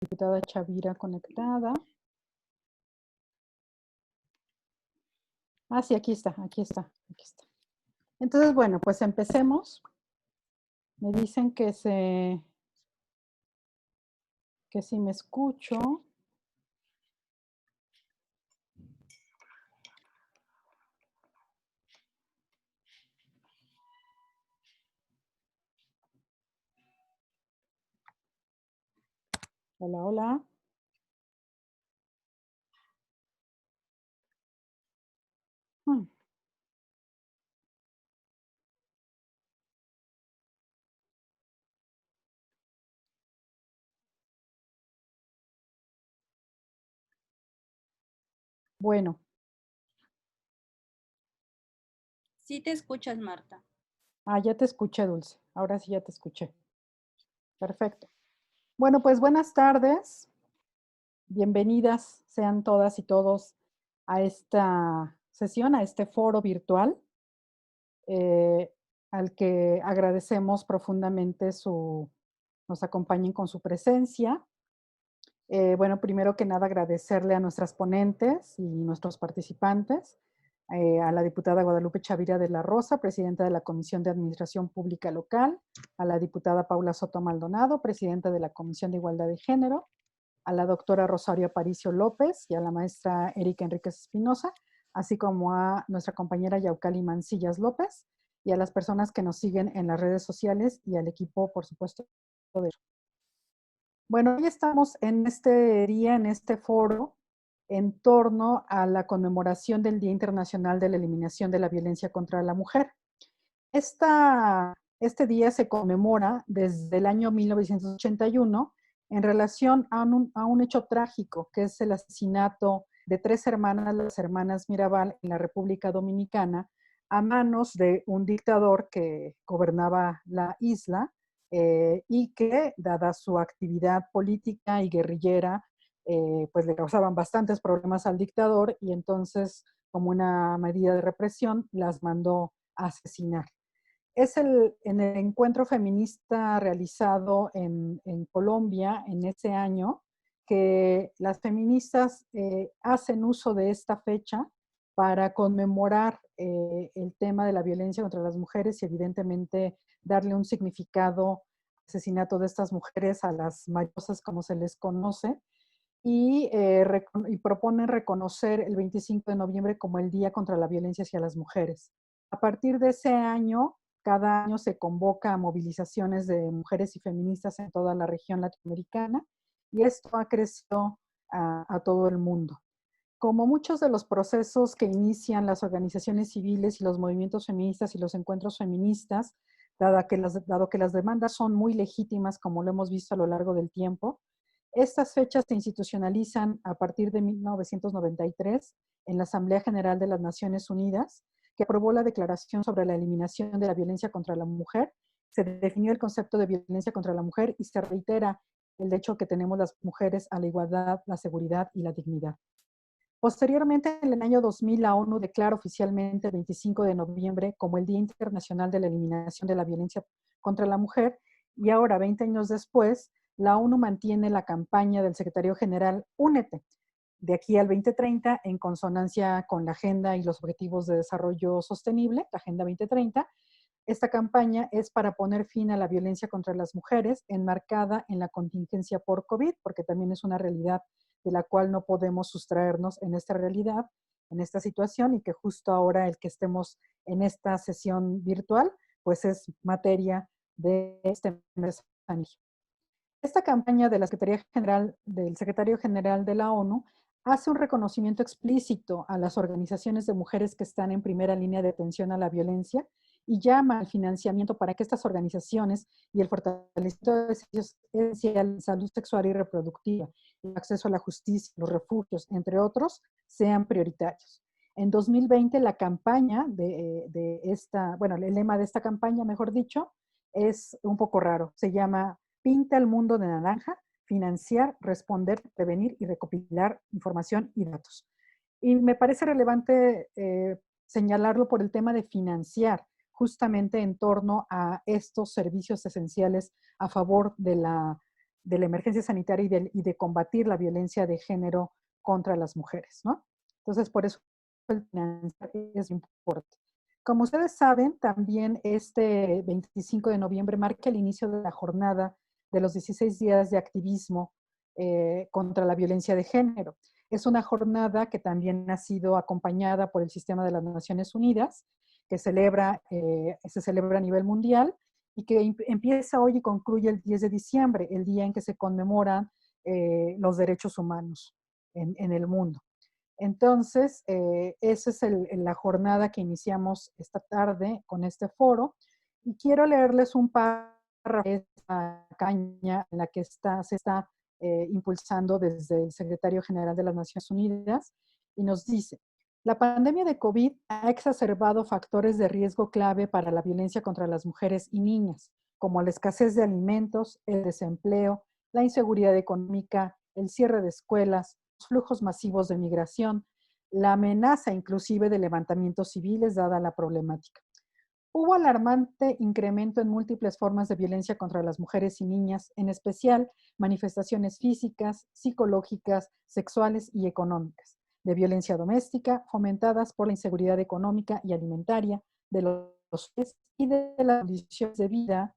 Diputada Chavira conectada. Ah, sí, aquí está, aquí está, aquí está. Entonces, bueno, pues empecemos. Me dicen que si me escucho. Hola, hola. Hmm. Bueno, Sí te escuchas, Marta. ya te escuché, Dulce. Ahora sí ya te escuché. Perfecto. Bueno, pues buenas tardes. Bienvenidas sean todas y todos a esta sesión, a este foro virtual, eh, al que agradecemos profundamente nos acompañen con su presencia. Bueno, primero que nada agradecerle a nuestras ponentes y nuestros participantes, a la diputada Guadalupe Chavira de la Rosa, presidenta de la Comisión de Administración Pública Local, a la diputada Paula Soto Maldonado, presidenta de la Comisión de Igualdad de Género, a la doctora Rosario Aparicio López y a la maestra Erika Enríquez Espinosa, así como a nuestra compañera Yaucali Mancillas López y a las personas que nos siguen en las redes sociales y al equipo, por supuesto, de... Bueno, hoy estamos en este día, en este foro, en torno a la conmemoración del Día Internacional de la Eliminación de la Violencia contra la Mujer. Este día se conmemora desde el año 1981 en relación a un hecho trágico, que es el asesinato de tres hermanas, las hermanas Mirabal, en la República Dominicana, a manos de un dictador que gobernaba la isla, y que, dada su actividad política y guerrillera, pues le causaban bastantes problemas al dictador y entonces, como una medida de represión, las mandó a asesinar. En el encuentro feminista realizado en Colombia en ese año que las feministas hacen uso de esta fecha para conmemorar el tema de la violencia contra las mujeres y evidentemente darle un significado al asesinato de estas mujeres, a las mayosas como se les conoce, y proponen reconocer el 25 de noviembre como el Día contra la Violencia hacia las Mujeres. A partir de ese año, cada año se convoca a movilizaciones de mujeres y feministas en toda la región latinoamericana y esto ha crecido a todo el mundo. Como muchos de los procesos que inician las organizaciones civiles y los movimientos feministas y los encuentros feministas, dado que las demandas son muy legítimas, como lo hemos visto a lo largo del tiempo, estas fechas se institucionalizan a partir de 1993 en la Asamblea General de las Naciones Unidas, que aprobó la Declaración sobre la Eliminación de la Violencia contra la Mujer. Se definió el concepto de violencia contra la mujer y se reitera el derecho que tenemos las mujeres a la igualdad, la seguridad y la dignidad. Posteriormente, en el año 2000, la ONU declara oficialmente el 25 de noviembre como el Día Internacional de la Eliminación de la Violencia contra la Mujer, y ahora, 20 años después, la ONU mantiene la campaña del secretario general Únete, de aquí al 2030, en consonancia con la Agenda y los Objetivos de Desarrollo Sostenible, la Agenda 2030. Esta campaña es para poner fin a la violencia contra las mujeres, enmarcada en la contingencia por COVID, porque también es una realidad de la cual no podemos sustraernos en esta realidad, en esta situación, y que justo ahora el que estemos en esta sesión virtual, pues es materia de este mes. Esta campaña de la Secretaría General, del Secretario General de la ONU hace un reconocimiento explícito a las organizaciones de mujeres que están en primera línea de atención a la violencia y llama al financiamiento para que estas organizaciones y el fortalecimiento de servicios esenciales, salud sexual y reproductiva, el acceso a la justicia, los refugios, entre otros, sean prioritarios. En 2020 la campaña bueno, el lema de esta campaña, mejor dicho, es un poco raro. Se llama Pinta el mundo de naranja, financiar, responder, prevenir y recopilar información y datos. Y me parece relevante señalarlo por el tema de financiar, justamente en torno a estos servicios esenciales a favor de la emergencia sanitaria y de combatir la violencia de género contra las mujeres, ¿no? Entonces, por eso el financiar es importante. Como ustedes saben, también este 25 de noviembre marca el inicio de la jornada de los 16 días de activismo contra la violencia de género. Es una jornada que también ha sido acompañada por el Sistema de las Naciones Unidas, que se celebra a nivel mundial y que empieza hoy y concluye el 10 de diciembre, el día en que se conmemoran los derechos humanos en el mundo. Entonces, esa es la jornada que iniciamos esta tarde con este foro. Y quiero leerles un párrafo de esta campaña en la que se está impulsando desde el Secretario General de las Naciones Unidas, y nos dice: la pandemia de COVID ha exacerbado factores de riesgo clave para la violencia contra las mujeres y niñas, como la escasez de alimentos, el desempleo, la inseguridad económica, el cierre de escuelas, los flujos masivos de migración, la amenaza inclusive de levantamientos civiles dada la problemática. Hubo alarmante incremento en múltiples formas de violencia contra las mujeres y niñas, en especial manifestaciones físicas, psicológicas, sexuales y económicas, de violencia doméstica, fomentadas por la inseguridad económica y alimentaria de los hombres y de las condiciones de vida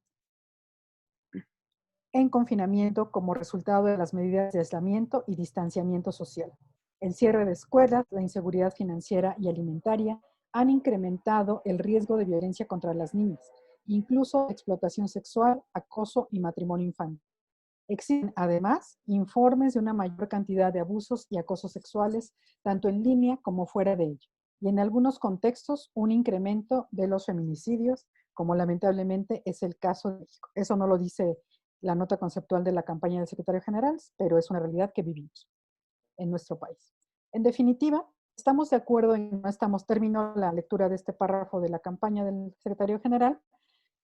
en confinamiento como resultado de las medidas de aislamiento y distanciamiento social. El cierre de escuelas, la inseguridad financiera y alimentaria han incrementado el riesgo de violencia contra las niñas, incluso explotación sexual, acoso y matrimonio infantil. Existen, además, informes de una mayor cantidad de abusos y acosos sexuales, tanto en línea como fuera de ella, y en algunos contextos un incremento de los feminicidios, como lamentablemente es el caso de México. Eso no lo dice la nota conceptual de la campaña del secretario general, pero es una realidad que vivimos en nuestro país. En definitiva, estamos de acuerdo en no estamos, termino la lectura de este párrafo de la campaña del secretario general,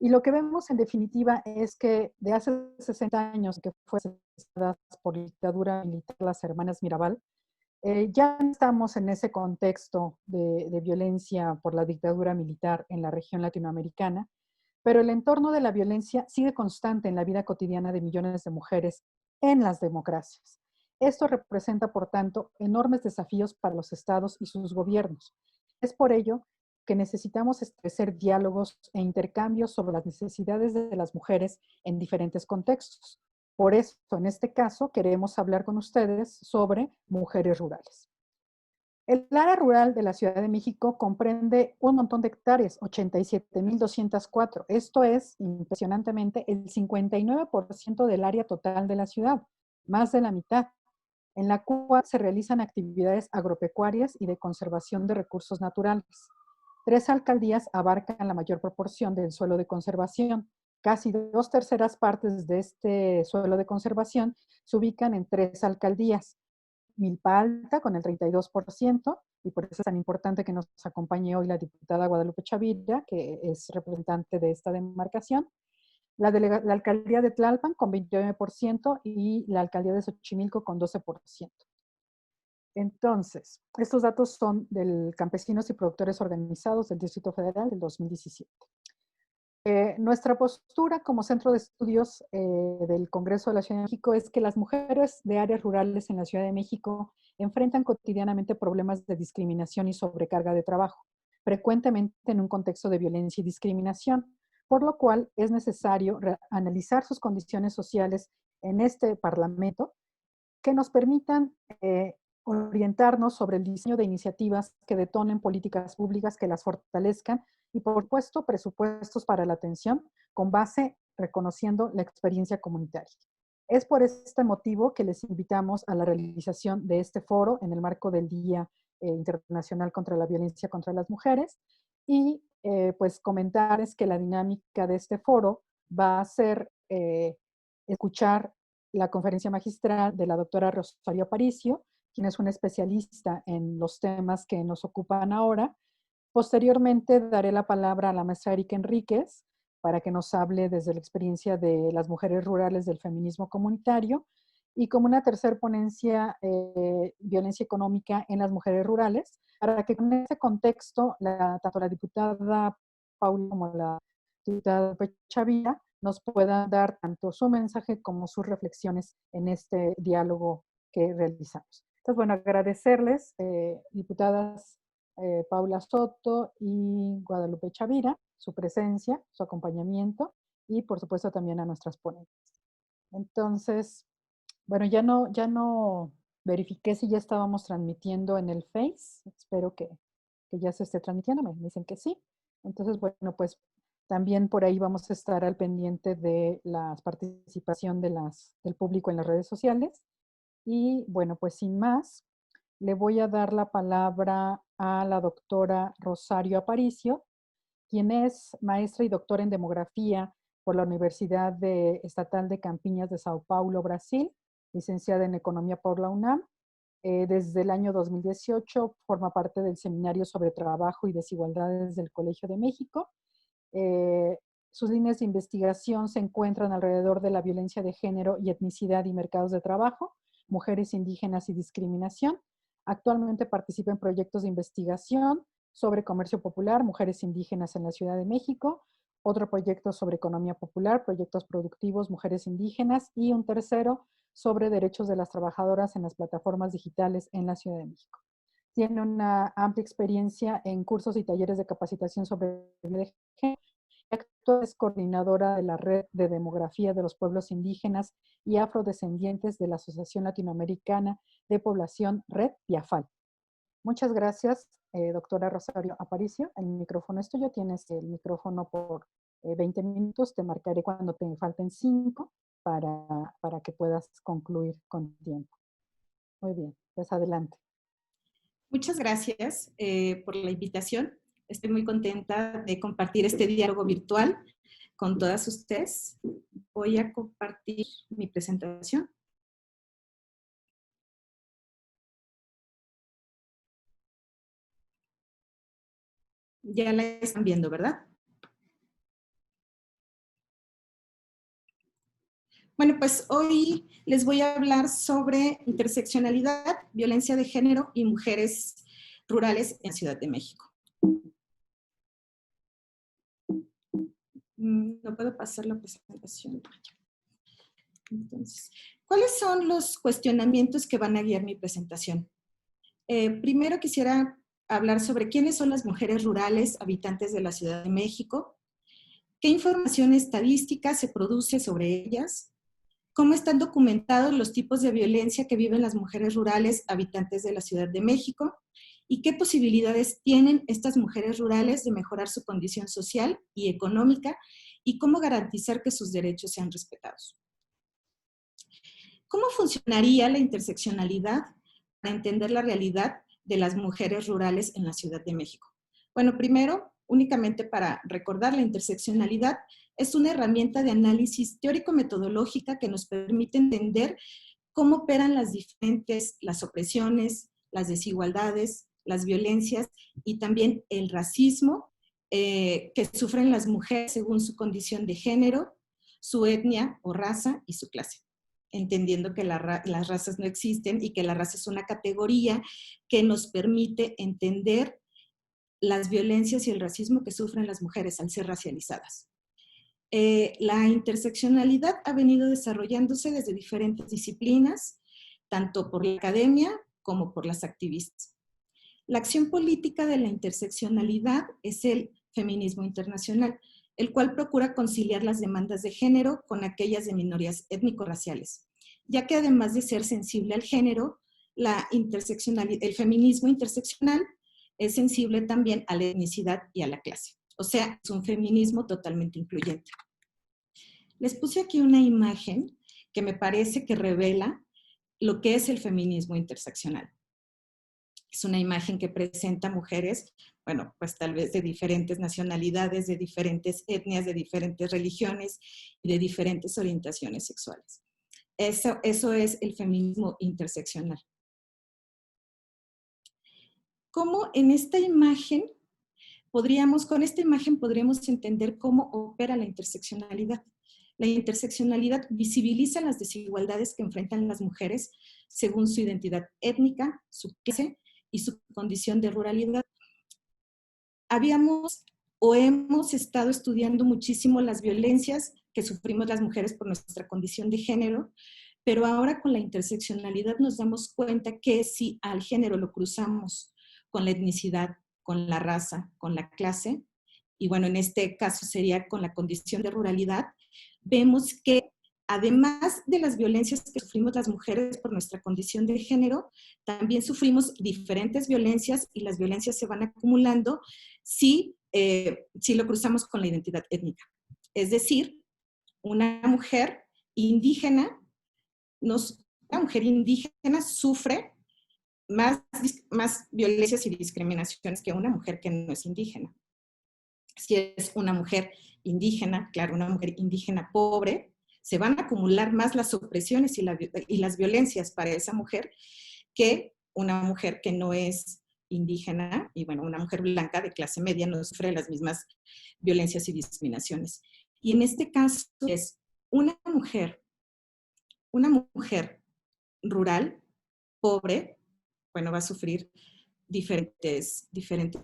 y lo que vemos en definitiva es que de hace 60 años que fue asesinada por la dictadura militar las hermanas Mirabal, ya estamos en ese contexto de violencia por la dictadura militar en la región latinoamericana, pero el entorno de la violencia sigue constante en la vida cotidiana de millones de mujeres en las democracias. Esto representa, por tanto, enormes desafíos para los estados y sus gobiernos. Es por ello que necesitamos establecer diálogos e intercambios sobre las necesidades de las mujeres en diferentes contextos. Por eso, en este caso, queremos hablar con ustedes sobre mujeres rurales. El área rural de la Ciudad de México comprende un montón de hectáreas, 87,204. Esto es, impresionantemente, el 59% del área total de la ciudad, más de la mitad, en la cual se realizan actividades agropecuarias y de conservación de recursos naturales. 3 alcaldías abarcan la mayor proporción del suelo de conservación. Casi 2/3 partes de este suelo de conservación se ubican en 3 alcaldías. Milpa Alta con el 32%, y por eso es tan importante que nos acompañe hoy la diputada Guadalupe Chavira, que es representante de esta demarcación, la alcaldía de Tlalpan con 29% y la alcaldía de Xochimilco con 12%. Entonces, estos datos son del Campesinos y Productores Organizados del Distrito Federal del 2017. Nuestra postura como centro de estudios del Congreso de la Ciudad de México es que las mujeres de áreas rurales en la Ciudad de México enfrentan cotidianamente problemas de discriminación y sobrecarga de trabajo, frecuentemente en un contexto de violencia y discriminación, por lo cual es necesario analizar sus condiciones sociales en este Parlamento que nos permitan orientarnos sobre el diseño de iniciativas que detonen políticas públicas que las fortalezcan y, por supuesto, presupuestos para la atención con base reconociendo la experiencia comunitaria. Es por este motivo que les invitamos a la realización de este foro en el marco del Día Internacional contra la Violencia contra las Mujeres y pues comentarles que la dinámica de este foro va a ser escuchar la conferencia magistral de la doctora Rosario Aparicio, quien es una especialista en los temas que nos ocupan ahora. Posteriormente daré la palabra a la maestra Erika Enríquez para que nos hable desde la experiencia de las mujeres rurales del feminismo comunitario y como una tercera ponencia, violencia económica en las mujeres rurales, para que con este contexto, tanto la diputada Paula como la diputada Chavira nos puedan dar tanto su mensaje como sus reflexiones en este diálogo que realizamos. Entonces, bueno, agradecerles, diputadas Paula Soto y Guadalupe Chavira, su presencia, su acompañamiento y por supuesto también a nuestras ponentes. Entonces, bueno, ya no verifiqué si ya estábamos transmitiendo en el Face. Espero que ya se esté transmitiendo. Me dicen que sí. Entonces, bueno, pues también por ahí vamos a estar al pendiente de la participación del público en las redes sociales. Y bueno, pues sin más, le voy a dar la palabra a la doctora Rosario Aparicio, quien es maestra y doctora en demografía por la Universidad Estatal de Campiñas de Sao Paulo, Brasil, licenciada en economía por la UNAM. Desde el año 2018 forma parte del Seminario sobre Trabajo y Desigualdades del Colegio de México. Sus líneas de investigación se encuentran alrededor de la violencia de género y etnicidad y mercados de trabajo, mujeres indígenas y discriminación. Actualmente participa en proyectos de investigación sobre comercio popular, mujeres indígenas en la Ciudad de México, otro proyecto sobre economía popular, proyectos productivos, mujeres indígenas, y un tercero sobre derechos de las trabajadoras en las plataformas digitales en la Ciudad de México. Tiene una amplia experiencia en cursos y talleres de capacitación sobre género. Actualmente es coordinadora de la Red de Demografía de los Pueblos Indígenas y Afrodescendientes de la Asociación Latinoamericana de Población, Red PIAFAL. Muchas gracias, doctora Rosario Aparicio. El micrófono es tuyo. Tienes el micrófono por 20 minutos. Te marcaré cuando te falten 5 para que puedas concluir con tiempo. Muy bien, pues adelante. Muchas gracias por la invitación. Estoy muy contenta de compartir este diálogo virtual con todas ustedes. Voy a compartir mi presentación. Ya la están viendo, ¿verdad? Bueno, pues hoy les voy a hablar sobre interseccionalidad, violencia de género y mujeres rurales en Ciudad de México. No puedo pasar la presentación. Entonces, ¿cuáles son los cuestionamientos que van a guiar mi presentación? Primero quisiera hablar sobre quiénes son las mujeres rurales habitantes de la Ciudad de México, qué información estadística se produce sobre ellas, cómo están documentados los tipos de violencia que viven las mujeres rurales habitantes de la Ciudad de México y qué posibilidades tienen estas mujeres rurales de mejorar su condición social y económica y cómo garantizar que sus derechos sean respetados. ¿Cómo funcionaría la interseccionalidad para entender la realidad de las mujeres rurales en la Ciudad de México? Bueno, primero, únicamente para recordar, la interseccionalidad es una herramienta de análisis teórico-metodológica que nos permite entender cómo operan las opresiones, las desigualdades, las violencias y también el racismo que sufren las mujeres según su condición de género, su etnia o raza y su clase, entendiendo que las razas no existen y que la raza es una categoría que nos permite entender las violencias y el racismo que sufren las mujeres al ser racializadas. La interseccionalidad ha venido desarrollándose desde diferentes disciplinas, tanto por la academia como por las activistas. La acción política de la interseccionalidad es el feminismo internacional, el cual procura conciliar las demandas de género con aquellas de minorías étnico-raciales, ya que además de ser sensible al género, el feminismo interseccional es sensible también a la etnicidad y a la clase. O sea, es un feminismo totalmente incluyente. Les puse aquí una imagen que me parece que revela lo que es el feminismo interseccional. Es una imagen que presenta mujeres, bueno, pues tal vez de diferentes nacionalidades, de diferentes etnias, de diferentes religiones y de diferentes orientaciones sexuales. Eso es el feminismo interseccional. ¿Cómo en esta imagen con esta imagen podríamos entender cómo opera la interseccionalidad? La interseccionalidad visibiliza las desigualdades que enfrentan las mujeres según su identidad étnica, su clase y su condición de ruralidad. Hemos estado estudiando muchísimo las violencias que sufrimos las mujeres por nuestra condición de género, pero ahora con la interseccionalidad nos damos cuenta que si al género lo cruzamos con la etnicidad, con la raza, con la clase, y bueno, en este caso sería con la condición de ruralidad, vemos que además de las violencias que sufrimos las mujeres por nuestra condición de género, también sufrimos diferentes violencias y las violencias se van acumulando si lo cruzamos con la identidad étnica. Es decir, una mujer indígena sufre más violencias y discriminaciones que una mujer que no es indígena. Si es una mujer indígena, claro, una mujer indígena pobre, se van a acumular más las opresiones y las violencias para esa mujer que una mujer que no es indígena, y bueno, una mujer blanca de clase media no sufre las mismas violencias y discriminaciones. Y en este caso es una mujer rural, pobre, bueno, va a sufrir diferentes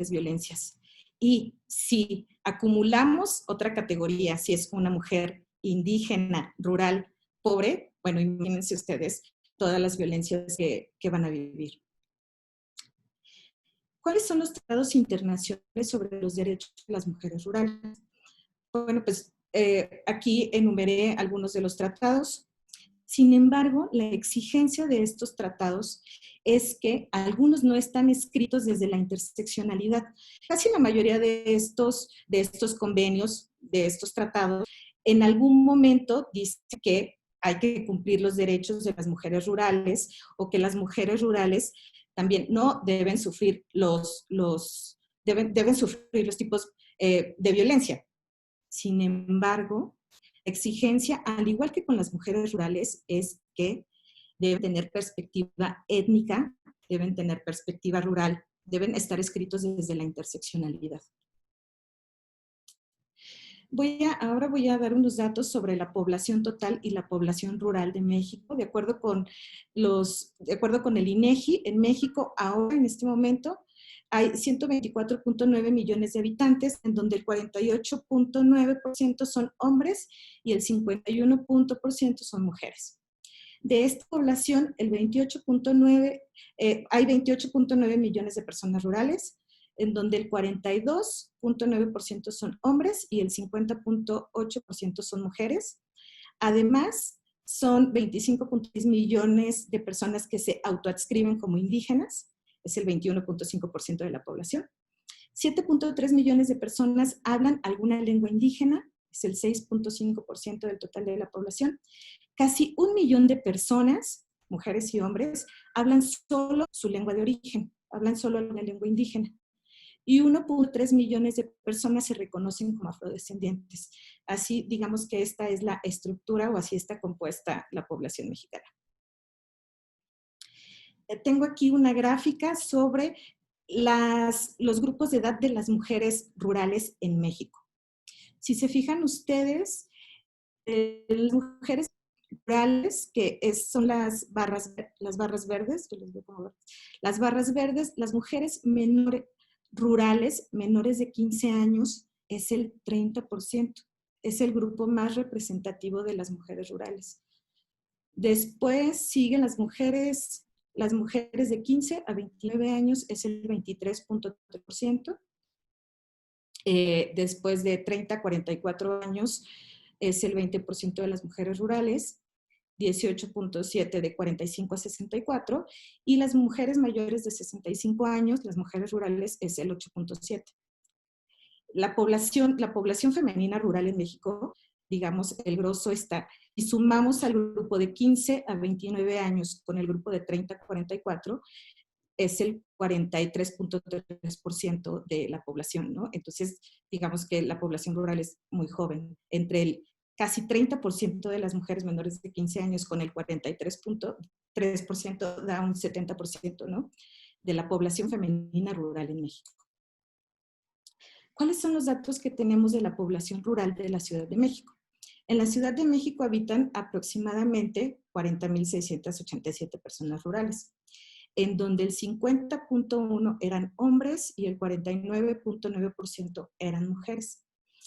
violencias. Y si acumulamos otra categoría, si es una mujer indígena, rural, pobre, bueno, imagínense ustedes todas las violencias que van a vivir. ¿Cuáles son los tratados internacionales sobre los derechos de las mujeres rurales? Bueno, pues aquí enumeré algunos de los tratados. Sin embargo, la exigencia de estos tratados es que algunos no están escritos desde la interseccionalidad. Casi la mayoría de estos convenios, de estos tratados, en algún momento dice que hay que cumplir los derechos de las mujeres rurales o que las mujeres rurales también no deben sufrir deben sufrir los tipos de violencia. Sin embargo, la exigencia, al igual que con las mujeres rurales, es que deben tener perspectiva étnica, deben tener perspectiva rural, deben estar escritos desde la interseccionalidad. Ahora voy a dar unos datos sobre la población total y la población rural de México. De acuerdo con el INEGI, en México ahora en este momento hay 124.9 millones de habitantes, en donde el 48.9% son hombres y el 51% son mujeres. De esta población, hay 28.9 millones de personas rurales, en donde el 42.9% son hombres y el 50.8% son mujeres. Además, son 25.6 millones de personas que se autoadscriben como indígenas, es el 21.5% de la población. 7.3 millones de personas hablan alguna lengua indígena, es el 6.5% del total de la población. Casi 1 millón de personas, mujeres y hombres, hablan solo su lengua de origen, hablan solo la lengua indígena. Y 1.3 millones de personas se reconocen como afrodescendientes. Así, digamos que esta es la estructura o así está compuesta la población mexicana. Tengo aquí una gráfica sobre los grupos de edad de las mujeres rurales en México. Si se fijan ustedes, las mujeres rurales, que son las barras verdes, que les voy a poner, las barras verdes, las mujeres rurales menores de 15 años es el 30%, es el grupo más representativo de las mujeres rurales. Después siguen las mujeres de 15 a 29 años es el 23.3%. Después de 30 a 44 años es el 20% de las mujeres rurales, 18.7 de 45 a 64, y las mujeres mayores de 65 años, las mujeres rurales, es el 8.7. La población femenina rural en México, digamos, el grosso está, y sumamos al grupo de 15 a 29 años con el grupo de 30 a 44, es el 43.3% de la población, ¿no? Entonces, digamos que la población rural es muy joven. Entre el casi 30% de las mujeres menores de 15 años con el 43.3% da un 70%, ¿no? De la población femenina rural en México. ¿Cuáles son los datos que tenemos de la población rural de la Ciudad de México? En la Ciudad de México habitan aproximadamente 40.687 personas rurales, en donde el 50.1% eran hombres y el 49.9% eran mujeres.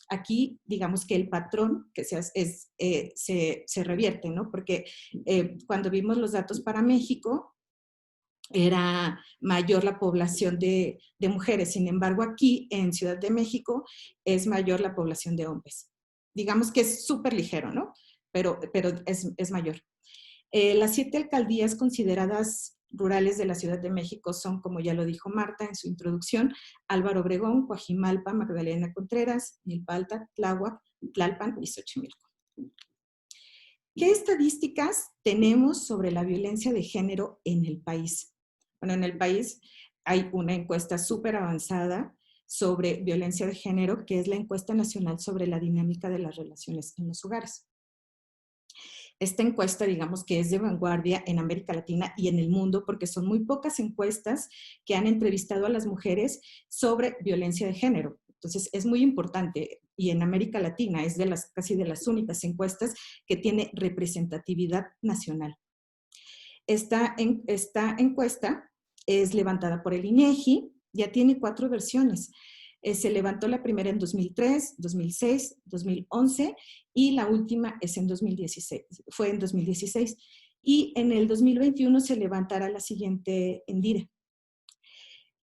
aquí digamos que el patrón que se revierte, ¿no? Porque cuando vimos los datos para México, era mayor la población de mujeres. Sin embargo, aquí en Ciudad de México es mayor la población de hombres. Digamos que es súper ligero, ¿no? Pero es mayor. Las 7 alcaldías consideradas rurales de la Ciudad de México son, como ya lo dijo Marta en su introducción, Álvaro Obregón, Coajimalpa, Magdalena Contreras, Milpalta, Tláhuac, Tlalpan y Xochimilco. ¿Qué estadísticas tenemos sobre la violencia de género en el país? Bueno, en el país hay una encuesta súper avanzada sobre violencia de género, que es la encuesta nacional sobre la dinámica de las relaciones en los hogares. Esta encuesta, digamos que es de vanguardia en América Latina y en el mundo, porque son muy pocas encuestas que han entrevistado a las mujeres sobre violencia de género. Entonces, es muy importante, y en América Latina es casi de las únicas encuestas que tiene representatividad nacional. Esta encuesta es levantada por el INEGI, ya tiene 4 versiones. Se levantó la primera en 2003, 2006, 2011 y la última es en 2016, fue en 2016. Y en el 2021 se levantará la siguiente ENDIRE.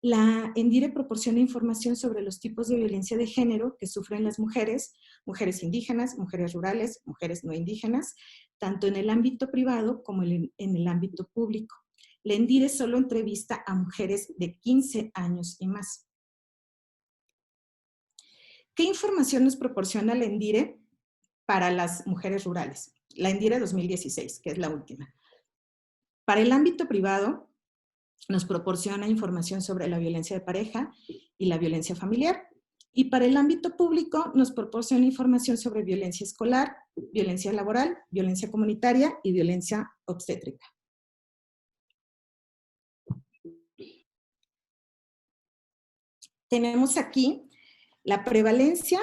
La ENDIRE proporciona información sobre los tipos de violencia de género que sufren las mujeres, mujeres indígenas, mujeres rurales, mujeres no indígenas, tanto en el ámbito privado como en el ámbito público. La ENDIRE solo entrevista a mujeres de 15 años y más. ¿Qué información nos proporciona la ENDIRE para las mujeres rurales? La ENDIRE 2016, que es la última. Para el ámbito privado, nos proporciona información sobre la violencia de pareja y la violencia familiar. Y para el ámbito público, nos proporciona información sobre violencia escolar, violencia laboral, violencia comunitaria y violencia obstétrica. Tenemos aquí la prevalencia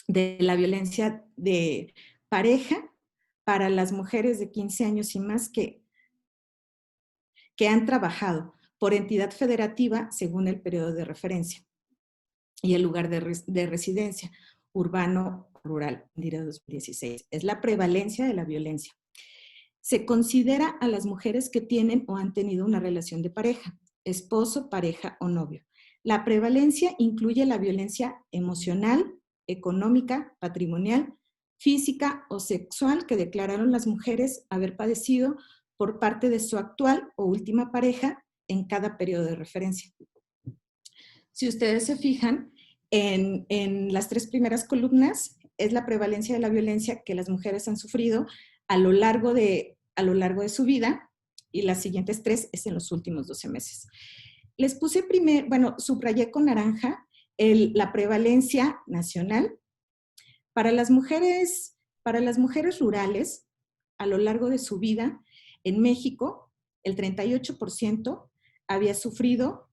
de la violencia de pareja para las mujeres de 15 años y más que han trabajado por entidad federativa según el periodo de referencia y el lugar de residencia, urbano, rural, diré 2016. Es la prevalencia de la violencia. Se considera a las mujeres que tienen o han tenido una relación de pareja, esposo, pareja o novio. La prevalencia incluye la violencia emocional, económica, patrimonial, física o sexual que declararon las mujeres haber padecido por parte de su actual o última pareja en cada periodo de referencia. Si ustedes se fijan, en las 3 primeras columnas es la prevalencia de la violencia que las mujeres han sufrido a lo largo de su vida, y las siguientes 3 es en los últimos 12 meses. Les puse subrayé con naranja la prevalencia nacional. Para las mujeres rurales, a lo largo de su vida, en México, el 38% había sufrido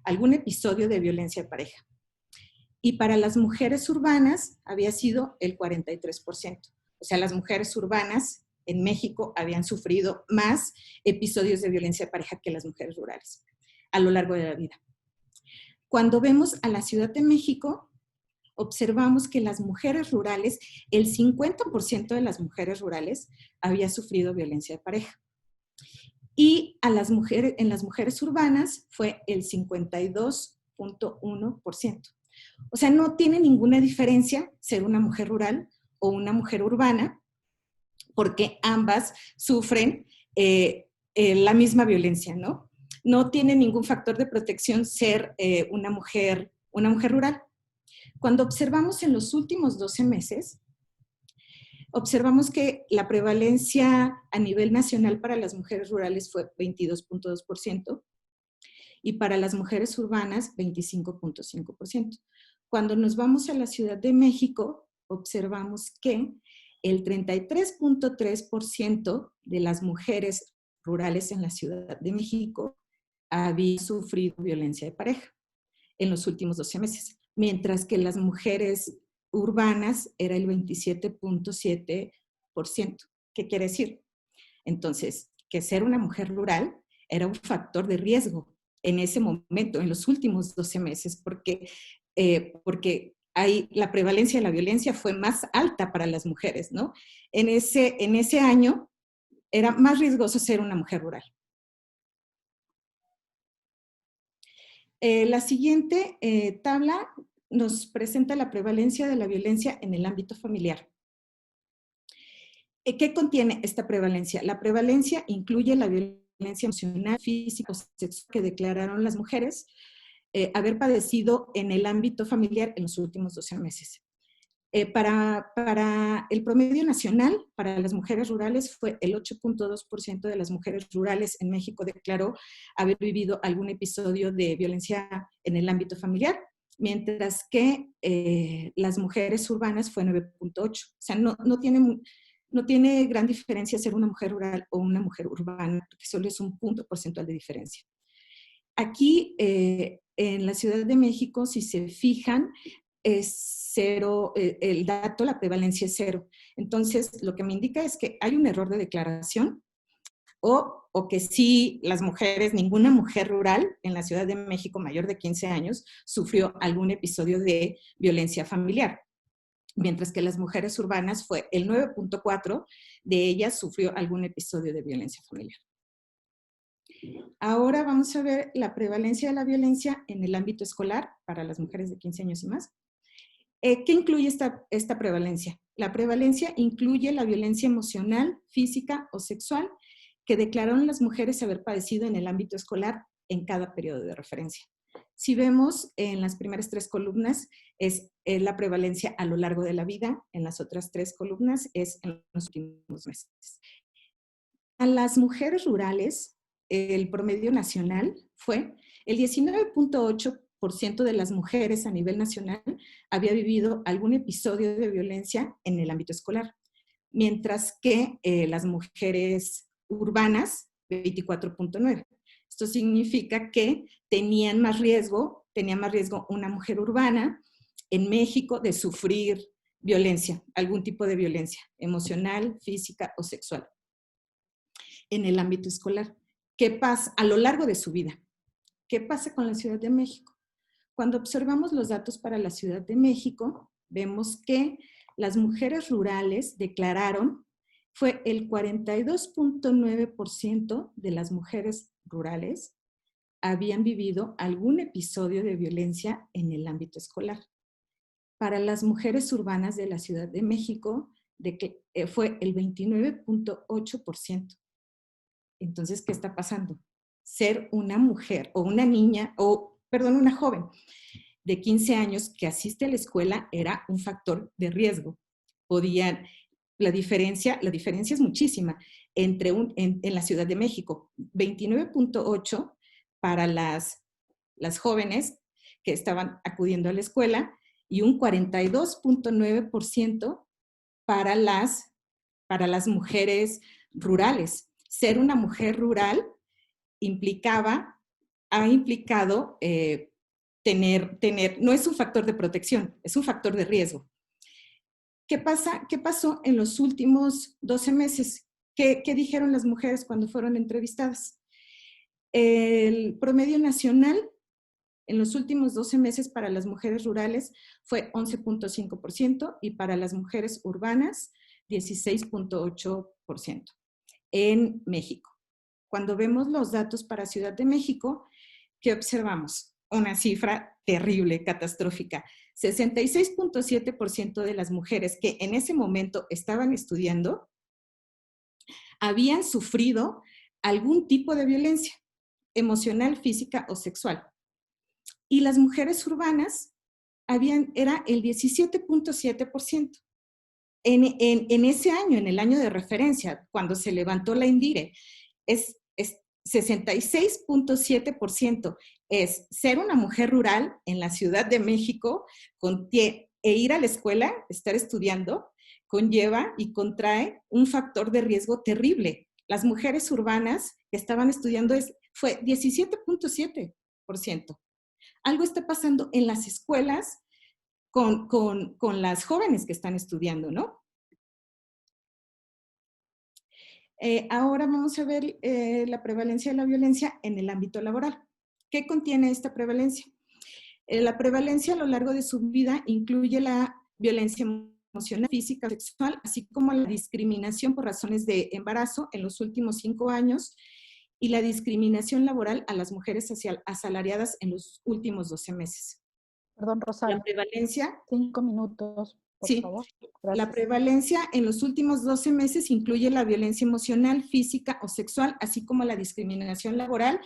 algún episodio de violencia de pareja. Y para las mujeres urbanas había sido el 43%. O sea, las mujeres urbanas en México habían sufrido más episodios de violencia de pareja que las mujeres rurales a lo largo de la vida. Cuando vemos a la Ciudad de México, observamos que las mujeres rurales, el 50% de las mujeres rurales había sufrido violencia de pareja. Y en las mujeres urbanas fue el 52.1%. O sea, no tiene ninguna diferencia ser una mujer rural o una mujer urbana, porque ambas sufren la misma violencia, ¿no? No tiene ningún factor de protección ser una mujer rural. Cuando observamos en los últimos 12 meses, observamos que la prevalencia a nivel nacional para las mujeres rurales fue 22.2% y para las mujeres urbanas 25.5%. Cuando nos vamos a la Ciudad de México, observamos que el 33.3% de las mujeres rurales en la Ciudad de México habían sufrido violencia de pareja en los últimos 12 meses, mientras que las mujeres urbanas era el 27.7%. ¿Qué quiere decir? Entonces, que ser una mujer rural era un factor de riesgo en ese momento, en los últimos 12 meses, porque ahí la prevalencia de la violencia fue más alta para las mujeres, ¿no? En ese año era más riesgoso ser una mujer rural. La siguiente tabla nos presenta la prevalencia de la violencia en el ámbito familiar. ¿Qué contiene esta prevalencia? La prevalencia incluye la violencia emocional, física o sexual que declararon las mujeres haber padecido en el ámbito familiar en los últimos 12 meses. Para el promedio nacional, para las mujeres rurales, fue el 8.2% de las mujeres rurales en México declaró haber vivido algún episodio de violencia en el ámbito familiar, mientras que las mujeres urbanas fue 9.8%. O sea, no tiene gran diferencia ser una mujer rural o una mujer urbana, porque solo es un punto porcentual de diferencia. Aquí, en la Ciudad de México, si se fijan, es cero, el dato, la prevalencia es cero. Entonces, lo que me indica es que hay un error de declaración o que sí, las mujeres, ninguna mujer rural en la Ciudad de México mayor de 15 años sufrió algún episodio de violencia familiar, mientras que las mujeres urbanas fue el 9.4% de ellas sufrió algún episodio de violencia familiar. Ahora vamos a ver la prevalencia de la violencia en el ámbito escolar para las mujeres de 15 años y más. ¿Qué incluye esta prevalencia? La prevalencia incluye la violencia emocional, física o sexual que declararon las mujeres haber padecido en el ámbito escolar en cada periodo de referencia. Si vemos en las primeras 3 columnas es la prevalencia a lo largo de la vida, en las otras 3 columnas es en los últimos meses. A las mujeres rurales, el promedio nacional fue el 19.8% de las mujeres a nivel nacional había vivido algún episodio de violencia en el ámbito escolar, mientras que las mujeres urbanas, 24.9%. Esto significa que tenía más riesgo una mujer urbana en México de sufrir violencia, algún tipo de violencia emocional, física o sexual en el ámbito escolar. ¿Qué pasa a lo largo de su vida? ¿Qué pasa con la Ciudad de México? Cuando observamos los datos para la Ciudad de México, vemos que las mujeres rurales declararon, fue el 42.9% de las mujeres rurales habían vivido algún episodio de violencia en el ámbito escolar. Para las mujeres urbanas de la Ciudad de México, fue el 29.8%. Entonces, ¿qué está pasando? Ser una mujer o una niña, una joven de 15 años que asiste a la escuela era un factor de riesgo. La diferencia es muchísima en la Ciudad de México, 29.8 para las jóvenes que estaban acudiendo a la escuela y un 42.9% para las mujeres rurales. Ser una mujer rural ha implicado no es un factor de protección, es un factor de riesgo. ¿Qué pasó en los últimos 12 meses? ¿Qué dijeron las mujeres cuando fueron entrevistadas? El promedio nacional en los últimos 12 meses para las mujeres rurales fue 11.5% y para las mujeres urbanas 16.8% en México. Cuando vemos los datos para Ciudad de México, ¿qué observamos? Una cifra terrible, catastrófica. 66.7% de las mujeres que en ese momento estaban estudiando habían sufrido algún tipo de violencia emocional, física o sexual. Y las mujeres urbanas era el 17.7%. En ese año, en el año de referencia, cuando se levantó la INDIRE, es 66.7%. Es ser una mujer rural en la Ciudad de México e ir a la escuela, estar estudiando, conlleva y contrae un factor de riesgo terrible. Las mujeres urbanas que estaban estudiando fue 17.7%. Algo está pasando en las escuelas con las jóvenes que están estudiando, ¿no? Ahora vamos a ver la prevalencia de la violencia en el ámbito laboral. ¿Qué contiene esta prevalencia? La prevalencia a lo largo de su vida incluye la violencia emocional, física, sexual, así como la discriminación por razones de embarazo en los últimos 5 años y la discriminación laboral a las mujeres asalariadas en los últimos 12 meses. Perdón, Rosario. La prevalencia... 5 minutos, por favor. Gracias. La prevalencia en los últimos 12 meses incluye la violencia emocional, física o sexual, así como la discriminación laboral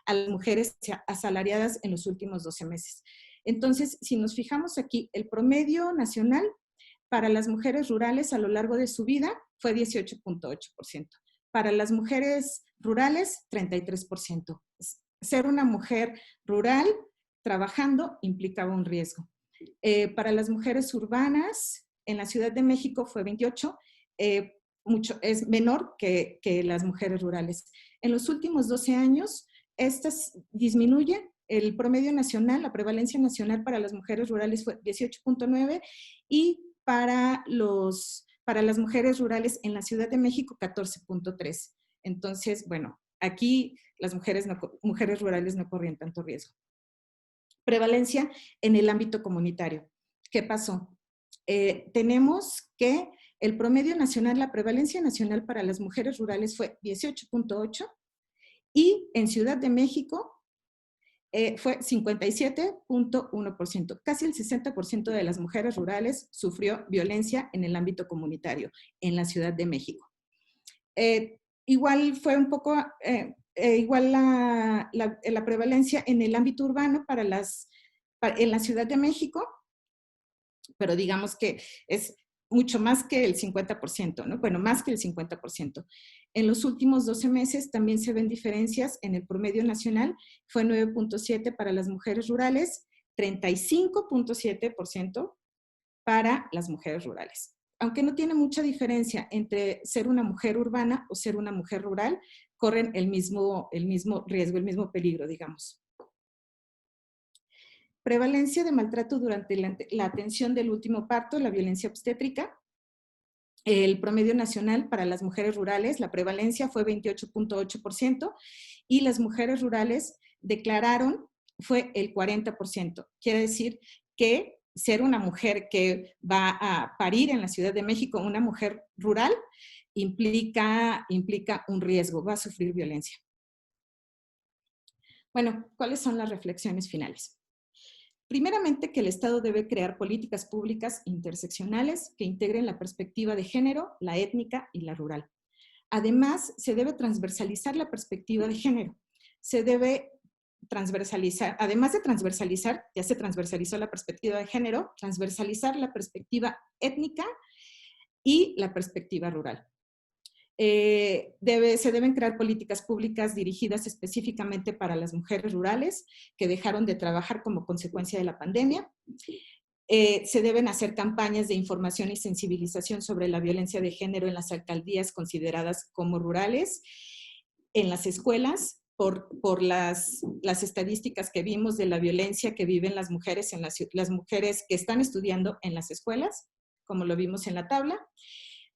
a las mujeres asalariadas en los últimos 12 meses. Entonces, si nos fijamos aquí, el promedio nacional para las mujeres rurales a lo largo de su vida fue 18.8%. Para las mujeres rurales, 33%. Ser una mujer rural trabajando implicaba un riesgo. Para las mujeres urbanas, en la Ciudad de México fue 28, es menor que las mujeres rurales. En los últimos 12 años, estas disminuyen. El promedio nacional, la prevalencia nacional para las mujeres rurales fue 18.9 y para las mujeres rurales en la Ciudad de México 14.3. Entonces, bueno, aquí las mujeres rurales no corrían tanto riesgo. Prevalencia en el ámbito comunitario. ¿Qué pasó? Tenemos que el promedio nacional, la prevalencia nacional para las mujeres rurales fue 18.8 y en Ciudad de México fue 57.1%. Casi el 60% de las mujeres rurales sufrió violencia en el ámbito comunitario en la Ciudad de México. Igual fue un poco... igual la prevalencia en el ámbito urbano en la Ciudad de México, pero digamos que es mucho más que el 50%, ¿no? Bueno, más que el 50%. En los últimos 12 meses también se ven diferencias en el promedio nacional, fue 9.7 para las mujeres rurales, 35.7% para las mujeres rurales. Aunque no tiene mucha diferencia entre ser una mujer urbana o ser una mujer rural, corren el mismo riesgo, el mismo peligro, digamos. Prevalencia de maltrato durante la atención del último parto, la violencia obstétrica. El promedio nacional para las mujeres rurales, la prevalencia fue 28.8% y las mujeres rurales declararon fue el 40%. Quiere decir que ser una mujer que va a parir en la Ciudad de México, una mujer rural, implica un riesgo, va a sufrir violencia. Bueno, ¿cuáles son las reflexiones finales? Primeramente, que el Estado debe crear políticas públicas interseccionales que integren la perspectiva de género, la étnica y la rural. Además, se debe transversalizar la perspectiva de género. Se debe transversalizar, además de transversalizar, ya se transversalizó la perspectiva de género, transversalizar la perspectiva étnica y la perspectiva rural. Se deben crear políticas públicas dirigidas específicamente para las mujeres rurales que dejaron de trabajar como consecuencia de la pandemia. Se deben hacer campañas de información y sensibilización sobre la violencia de género en las alcaldías consideradas como rurales, en las escuelas, por las estadísticas que vimos de la violencia que viven las mujeres que están estudiando en las escuelas, como lo vimos en la tabla.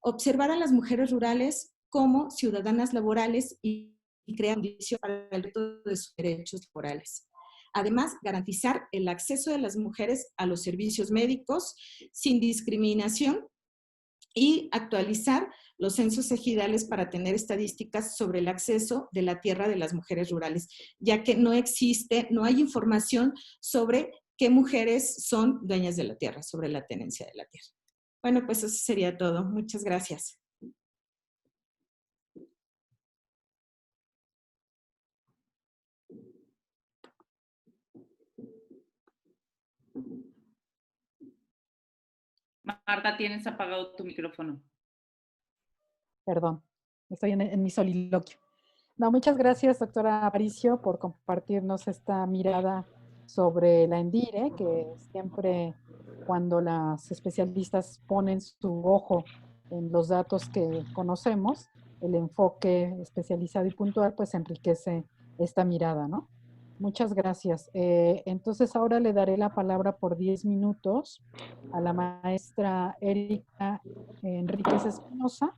Observar a las mujeres rurales como ciudadanas laborales y crear condiciones para el reto de sus derechos laborales. Además, garantizar el acceso de las mujeres a los servicios médicos sin discriminación y actualizar los censos ejidales para tener estadísticas sobre el acceso de la tierra de las mujeres rurales, ya que no hay información sobre qué mujeres son dueñas de la tierra, sobre la tenencia de la tierra. Bueno, pues eso sería todo. Muchas gracias. Marta, tienes apagado tu micrófono. Perdón, estoy en mi soliloquio. No, muchas gracias, doctora Aparicio, por compartirnos esta mirada sobre la ENDIRE, que siempre cuando las especialistas ponen su ojo en los datos que conocemos, el enfoque especializado y puntual, pues enriquece esta mirada, ¿no? Muchas gracias. Entonces ahora le daré la palabra por 10 minutos a la maestra Erika Enríquez Espinosa,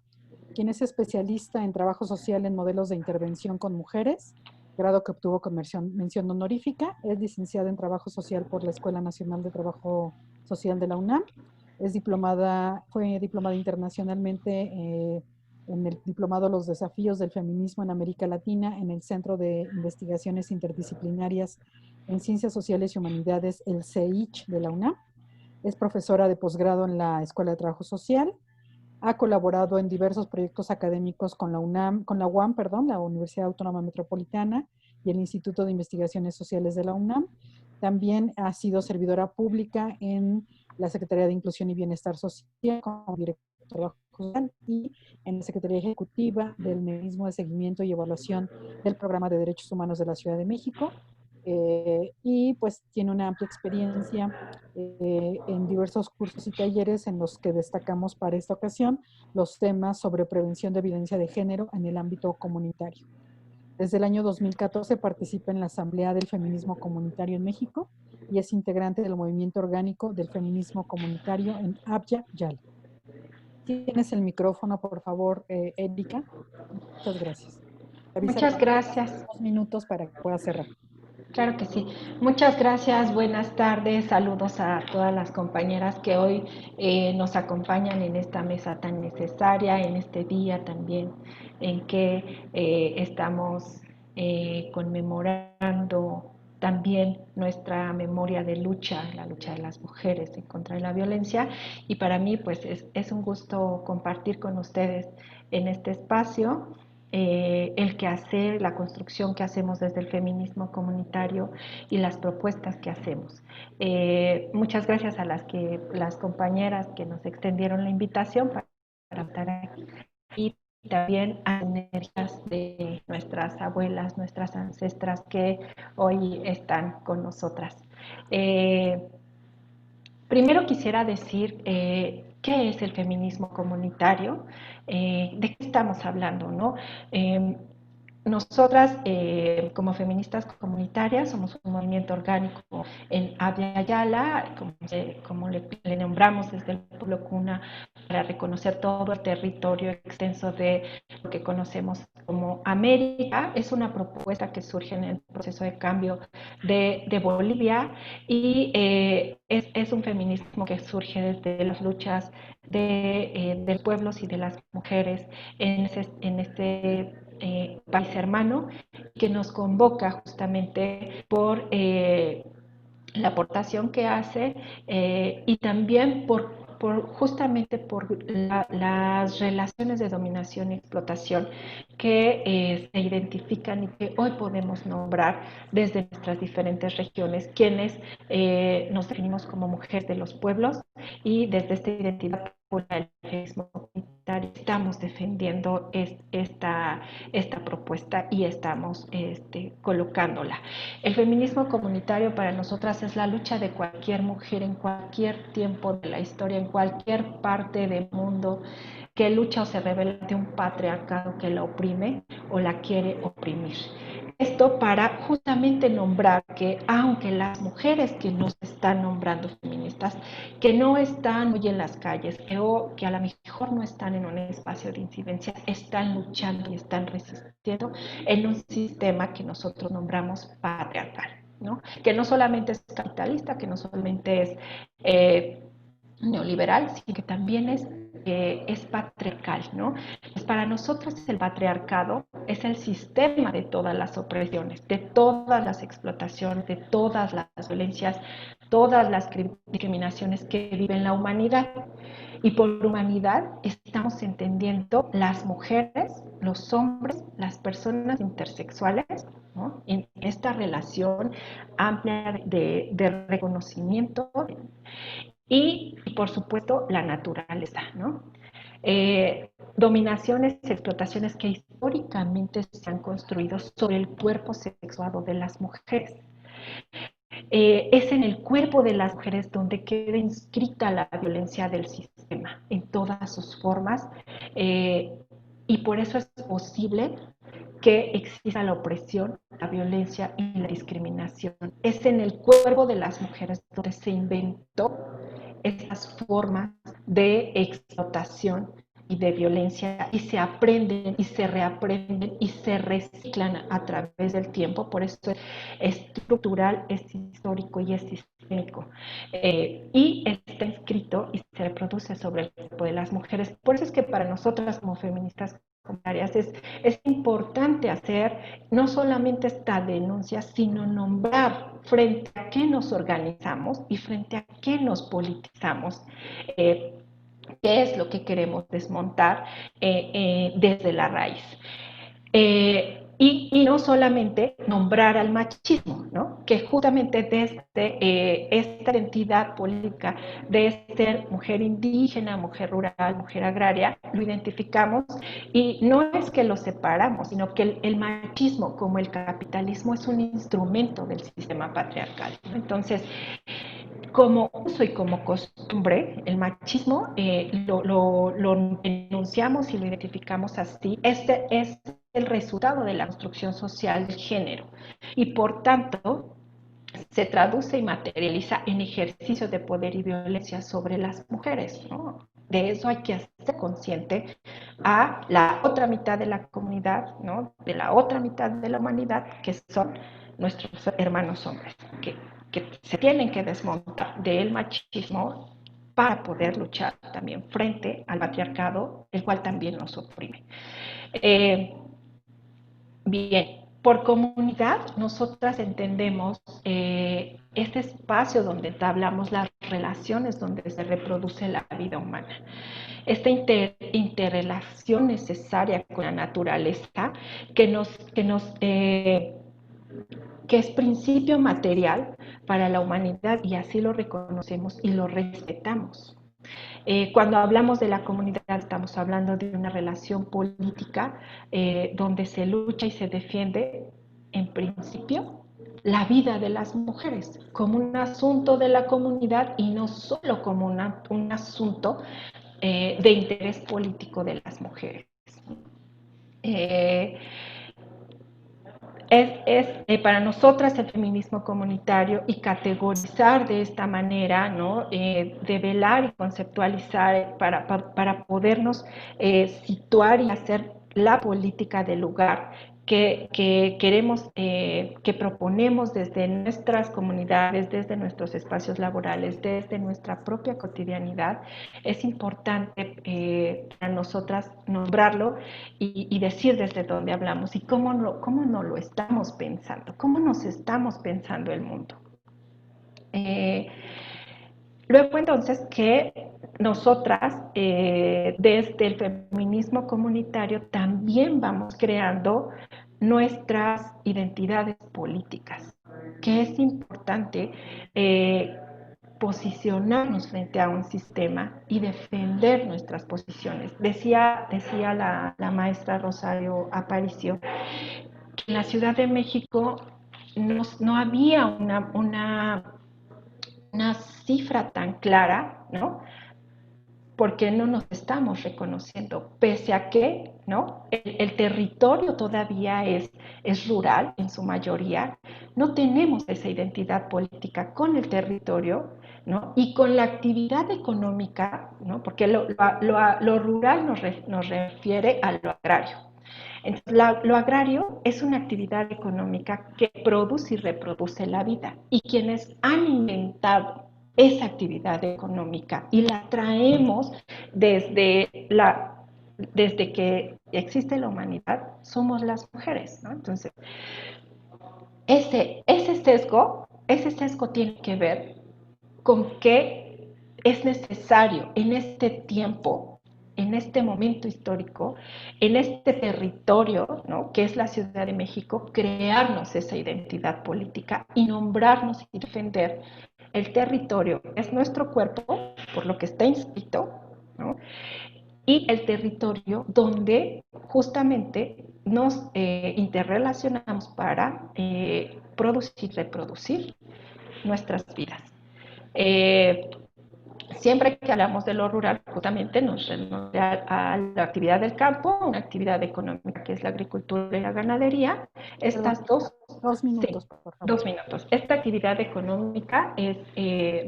quien es especialista en trabajo social en modelos de intervención con mujeres grado que obtuvo con mención honorífica. Es licenciada en Trabajo Social por la Escuela Nacional de Trabajo Social de la UNAM. Fue diplomada internacionalmente en el diplomado Los desafíos del feminismo en América Latina en el Centro de Investigaciones Interdisciplinarias en Ciencias Sociales y Humanidades, el CEICH de la UNAM. Es profesora de posgrado en la Escuela de Trabajo Social. Ha colaborado en diversos proyectos académicos con la UAM, la Universidad Autónoma Metropolitana y el Instituto de Investigaciones Sociales de la UNAM. También ha sido servidora pública en la Secretaría de Inclusión y Bienestar Social como directora de Trabajo Social y en la Secretaría Ejecutiva del Mecanismo de Seguimiento y Evaluación del Programa de Derechos Humanos de la Ciudad de México. Y pues tiene una amplia experiencia en diversos cursos y talleres en los que destacamos para esta ocasión los temas sobre prevención de violencia de género en el ámbito comunitario. Desde el año 2014 participa en la Asamblea del Feminismo Comunitario en México y es integrante del movimiento orgánico del feminismo comunitario en Abya Yala. Tienes el micrófono, por favor, Erika. Muchas gracias. Muchas gracias. 2 minutos para que pueda cerrar. Claro que sí. Muchas gracias, buenas tardes, saludos a todas las compañeras que hoy nos acompañan en esta mesa tan necesaria, en este día también en que estamos conmemorando también nuestra memoria de lucha, la lucha de las mujeres en contra de la violencia. Y para mí pues es un gusto compartir con ustedes en este espacio el quehacer, la construcción que hacemos desde el feminismo comunitario y las propuestas que hacemos. Muchas gracias a las compañeras que nos extendieron la invitación para estar aquí y también a las energías de nuestras abuelas, nuestras ancestras que hoy están con nosotras. Primero quisiera decir qué es el feminismo comunitario, de qué estamos hablando, ¿no? Nosotras, como feministas comunitarias, somos un movimiento orgánico en Abya Yala, como le nombramos desde el pueblo cuna, para reconocer todo el territorio extenso de lo que conocemos como América. Es una propuesta que surge en el proceso de cambio de Bolivia y es un feminismo que surge desde las luchas de pueblos y de las mujeres en este país hermano, que nos convoca justamente por la aportación que hace y también justamente por las relaciones de dominación y explotación que se identifican y que hoy podemos nombrar desde nuestras diferentes regiones, quienes nos definimos como mujeres de los pueblos y desde esta identidad el feminismo comunitario estamos defendiendo esta propuesta y estamos colocándola. El feminismo comunitario para nosotras es la lucha de cualquier mujer en cualquier tiempo de la historia, en cualquier parte del mundo que lucha o se revela ante un patriarcado que la oprime o la quiere oprimir. Esto para justamente nombrar que aunque las mujeres que nos están nombrando feministas, que no están hoy en las calles, que a lo mejor no están en un espacio de incidencia, están luchando y están resistiendo en un sistema que nosotros nombramos patriarcal, ¿no? Que no solamente es capitalista, que no solamente es neoliberal, sino que también es patriarcal, ¿no? Pues para nosotros el patriarcado es el sistema de todas las opresiones, de todas las explotaciones, de todas las violencias, todas las discriminaciones que vive la humanidad. Y por humanidad estamos entendiendo las mujeres, los hombres, las personas intersexuales, ¿no? En esta relación amplia de reconocimiento y, por supuesto, la naturaleza, ¿no? Dominaciones y explotaciones que históricamente se han construido sobre el cuerpo sexuado de las mujeres. Es en el cuerpo de las mujeres donde queda inscrita la violencia del sistema en todas sus formas y por eso es posible que exista la opresión, la violencia y la discriminación. Es en el cuerpo de las mujeres donde se inventó estas formas de explotación y de violencia y se aprenden y se reaprenden y se reciclan a través del tiempo. Por eso es estructural, es histórico y es sistémico. Y está inscrito y se reproduce sobre el cuerpo de las mujeres. Por eso es que para nosotras como feministas comunitarias es importante hacer no solamente esta denuncia, sino nombrar frente a qué nos organizamos y frente a qué nos politizamos, qué es lo que queremos desmontar desde la raíz. Y no solamente nombrar al machismo, ¿no? Que justamente desde esta identidad política de ser mujer indígena, mujer rural, mujer agraria, lo identificamos y no es que lo separamos, sino que el machismo como el capitalismo es un instrumento del sistema patriarcal. Entonces, como uso y como costumbre, el machismo lo denunciamos y lo identificamos así. Este es el resultado de la construcción social del género y por tanto se traduce y materializa en ejercicio de poder y violencia sobre las mujeres, ¿no? De eso hay que hacer consciente a la otra mitad de la comunidad, ¿no? De la otra mitad de la humanidad, que son nuestros hermanos hombres, que se tienen que desmontar del machismo para poder luchar también frente al patriarcado, el cual también nos oprime. Bien, por comunidad nosotras entendemos este espacio donde entablamos las relaciones, donde se reproduce la vida humana. Esta interrelación necesaria con la naturaleza que es principio material para la humanidad y así lo reconocemos y lo respetamos. Cuando hablamos de la comunidad estamos hablando de una relación política donde se lucha y se defiende en principio la vida de las mujeres como un asunto de la comunidad y no solo como un asunto de interés político de las mujeres. Para nosotras el feminismo comunitario y categorizar de esta manera, ¿no? Develar y conceptualizar para podernos situar y hacer la política del lugar que queremos, que proponemos desde nuestras comunidades, desde nuestros espacios laborales, desde nuestra propia cotidianidad, es importante para nosotras nombrarlo y decir desde dónde hablamos y cómo no lo estamos pensando, cómo nos estamos pensando el mundo. Luego entonces que nosotras desde el feminismo comunitario también vamos creando nuestras identidades políticas, que es importante posicionarnos frente a un sistema y defender nuestras posiciones. Decía la maestra Rosario Aparicio que en la Ciudad de México no había una cifra tan clara, ¿no? Porque no nos estamos reconociendo, pese a que, ¿no? El territorio todavía es rural en su mayoría, no tenemos esa identidad política con el territorio, ¿no? Y con la actividad económica, ¿no? Porque lo rural nos refiere a lo agrario. Entonces, lo agrario es una actividad económica que produce y reproduce la vida. Y quienes han inventado esa actividad económica y la traemos desde que existe la humanidad, somos las mujeres, ¿no? Entonces, ese sesgo tiene que ver con que es necesario en este tiempo, en este momento histórico, en este territorio, ¿no? Que es la Ciudad de México, crearnos esa identidad política y nombrarnos y defender el territorio. Es nuestro cuerpo, por lo que está inscrito, ¿no? Y el territorio donde justamente nos interrelacionamos para producir y reproducir nuestras vidas. Siempre que hablamos de lo rural, justamente nos referimos a la actividad del campo, una actividad económica que es la agricultura y la ganadería. Estas dos 2 minutos, Sí, por favor. 2 minutos. Esta actividad económica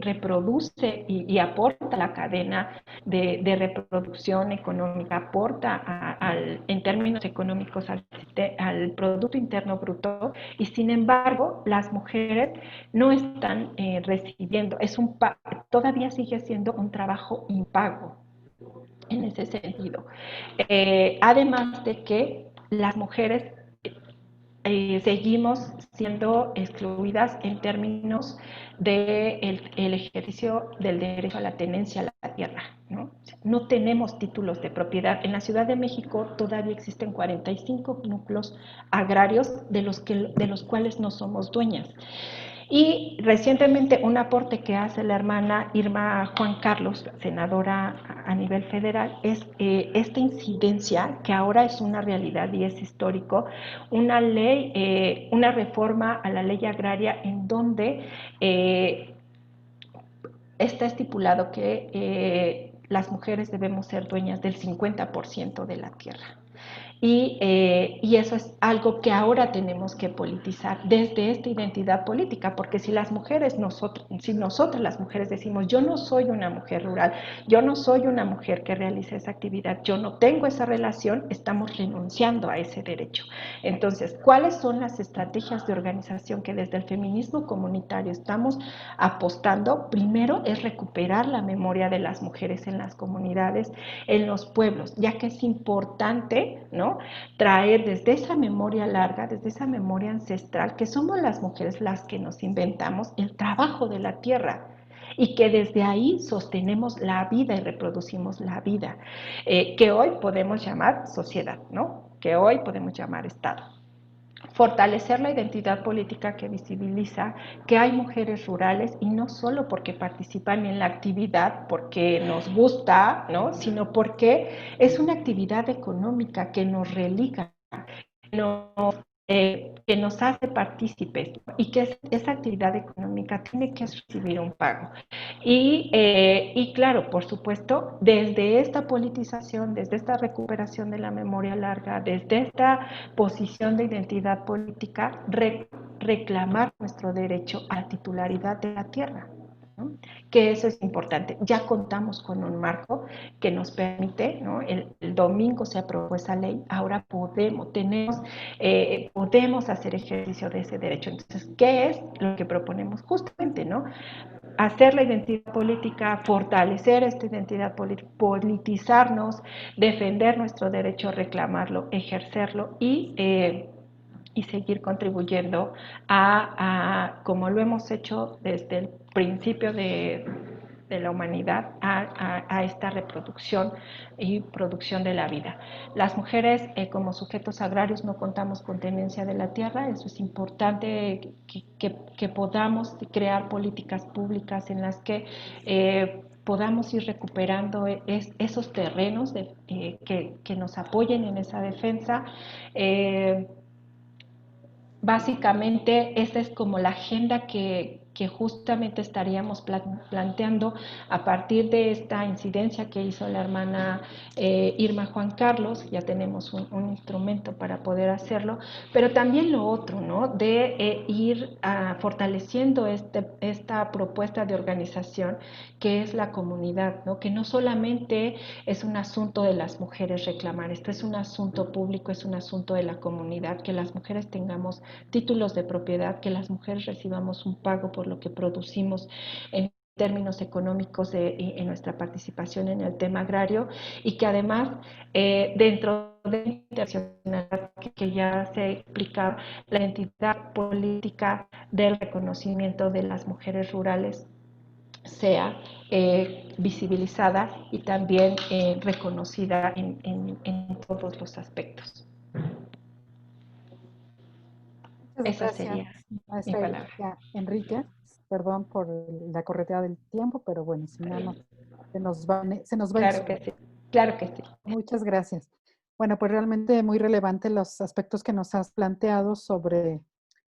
reproduce y aporta a la cadena de reproducción económica, aporta en términos económicos al Producto Interno Bruto, y sin embargo las mujeres no están recibiendo, todavía sigue siendo un trabajo impago en ese sentido. Además de que las mujeres seguimos siendo excluidas en términos del ejercicio del derecho a la tenencia a la tierra, ¿no? No tenemos títulos de propiedad. En la Ciudad de México todavía existen 45 núcleos agrarios de los cuales no somos dueñas. Y recientemente un aporte que hace la hermana Irma Juan Carlos, senadora a nivel federal, es esta incidencia que ahora es una realidad y es histórico, una ley, una reforma a la ley agraria en donde está estipulado que las mujeres debemos ser dueñas del 50% de la tierra. Y eso es algo que ahora tenemos que politizar desde esta identidad política, porque si las mujeres, si nosotras las mujeres decimos, yo no soy una mujer rural, yo no soy una mujer que realiza esa actividad, yo no tengo esa relación, estamos renunciando a ese derecho. Entonces, ¿cuáles son las estrategias de organización que desde el feminismo comunitario estamos apostando? Primero es recuperar la memoria de las mujeres en las comunidades, en los pueblos, ya que es importante, ¿no?, traer desde esa memoria larga, desde esa memoria ancestral, que somos las mujeres las que nos inventamos el trabajo de la tierra y que desde ahí sostenemos la vida y reproducimos la vida, que hoy podemos llamar sociedad, ¿no?, que hoy podemos llamar Estado. Fortalecer la identidad política que visibiliza que hay mujeres rurales, y no solo porque participan en la actividad, porque nos gusta, ¿no?, sino porque es una actividad económica que nos religa, que nos hace partícipes, y que esa actividad económica tiene que recibir un pago. Y claro, por supuesto, desde esta politización, desde esta recuperación de la memoria larga, desde esta posición de identidad política, reclamar nuestro derecho a la titularidad de la tierra, ¿no?, que eso es importante. Ya contamos con un marco que nos permite, ¿no?, el domingo se aprobó esa ley, ahora podemos hacer ejercicio de ese derecho. Entonces, ¿qué es lo que proponemos? Justamente, ¿no?, hacer la identidad política, fortalecer esta identidad política, politizarnos, defender nuestro derecho, reclamarlo, ejercerlo y seguir contribuyendo como lo hemos hecho desde el principio de la humanidad, a esta reproducción y producción de la vida. Las mujeres como sujetos agrarios no contamos con tenencia de la tierra. Eso es importante que podamos crear políticas públicas en las que podamos ir recuperando esos terrenos que nos apoyen en esa defensa. Básicamente, esa es como la agenda que justamente estaríamos planteando a partir de esta incidencia que hizo la hermana Irma Juan Carlos. Ya tenemos un instrumento para poder hacerlo, pero también lo otro, ¿no?, de ir fortaleciendo esta propuesta de organización que es la comunidad, ¿no?, que no solamente es un asunto de las mujeres reclamar, esto es un asunto público, es un asunto de la comunidad, que las mujeres tengamos títulos de propiedad, que las mujeres recibamos un pago por lo que producimos en términos económicos en nuestra participación en el tema agrario, y que además dentro de la internacionalidad que ya se explica, la entidad política del reconocimiento de las mujeres rurales sea visibilizada y también reconocida en todos los aspectos. Muchas Esa gracias, sería mi maestra palabra. Erika Enríquez. Perdón por la correteada del tiempo, pero bueno, si no, se nos va el Claro Zoom. que sí, claro que sí. Muchas gracias. Bueno, pues realmente muy relevante los aspectos que nos has planteado sobre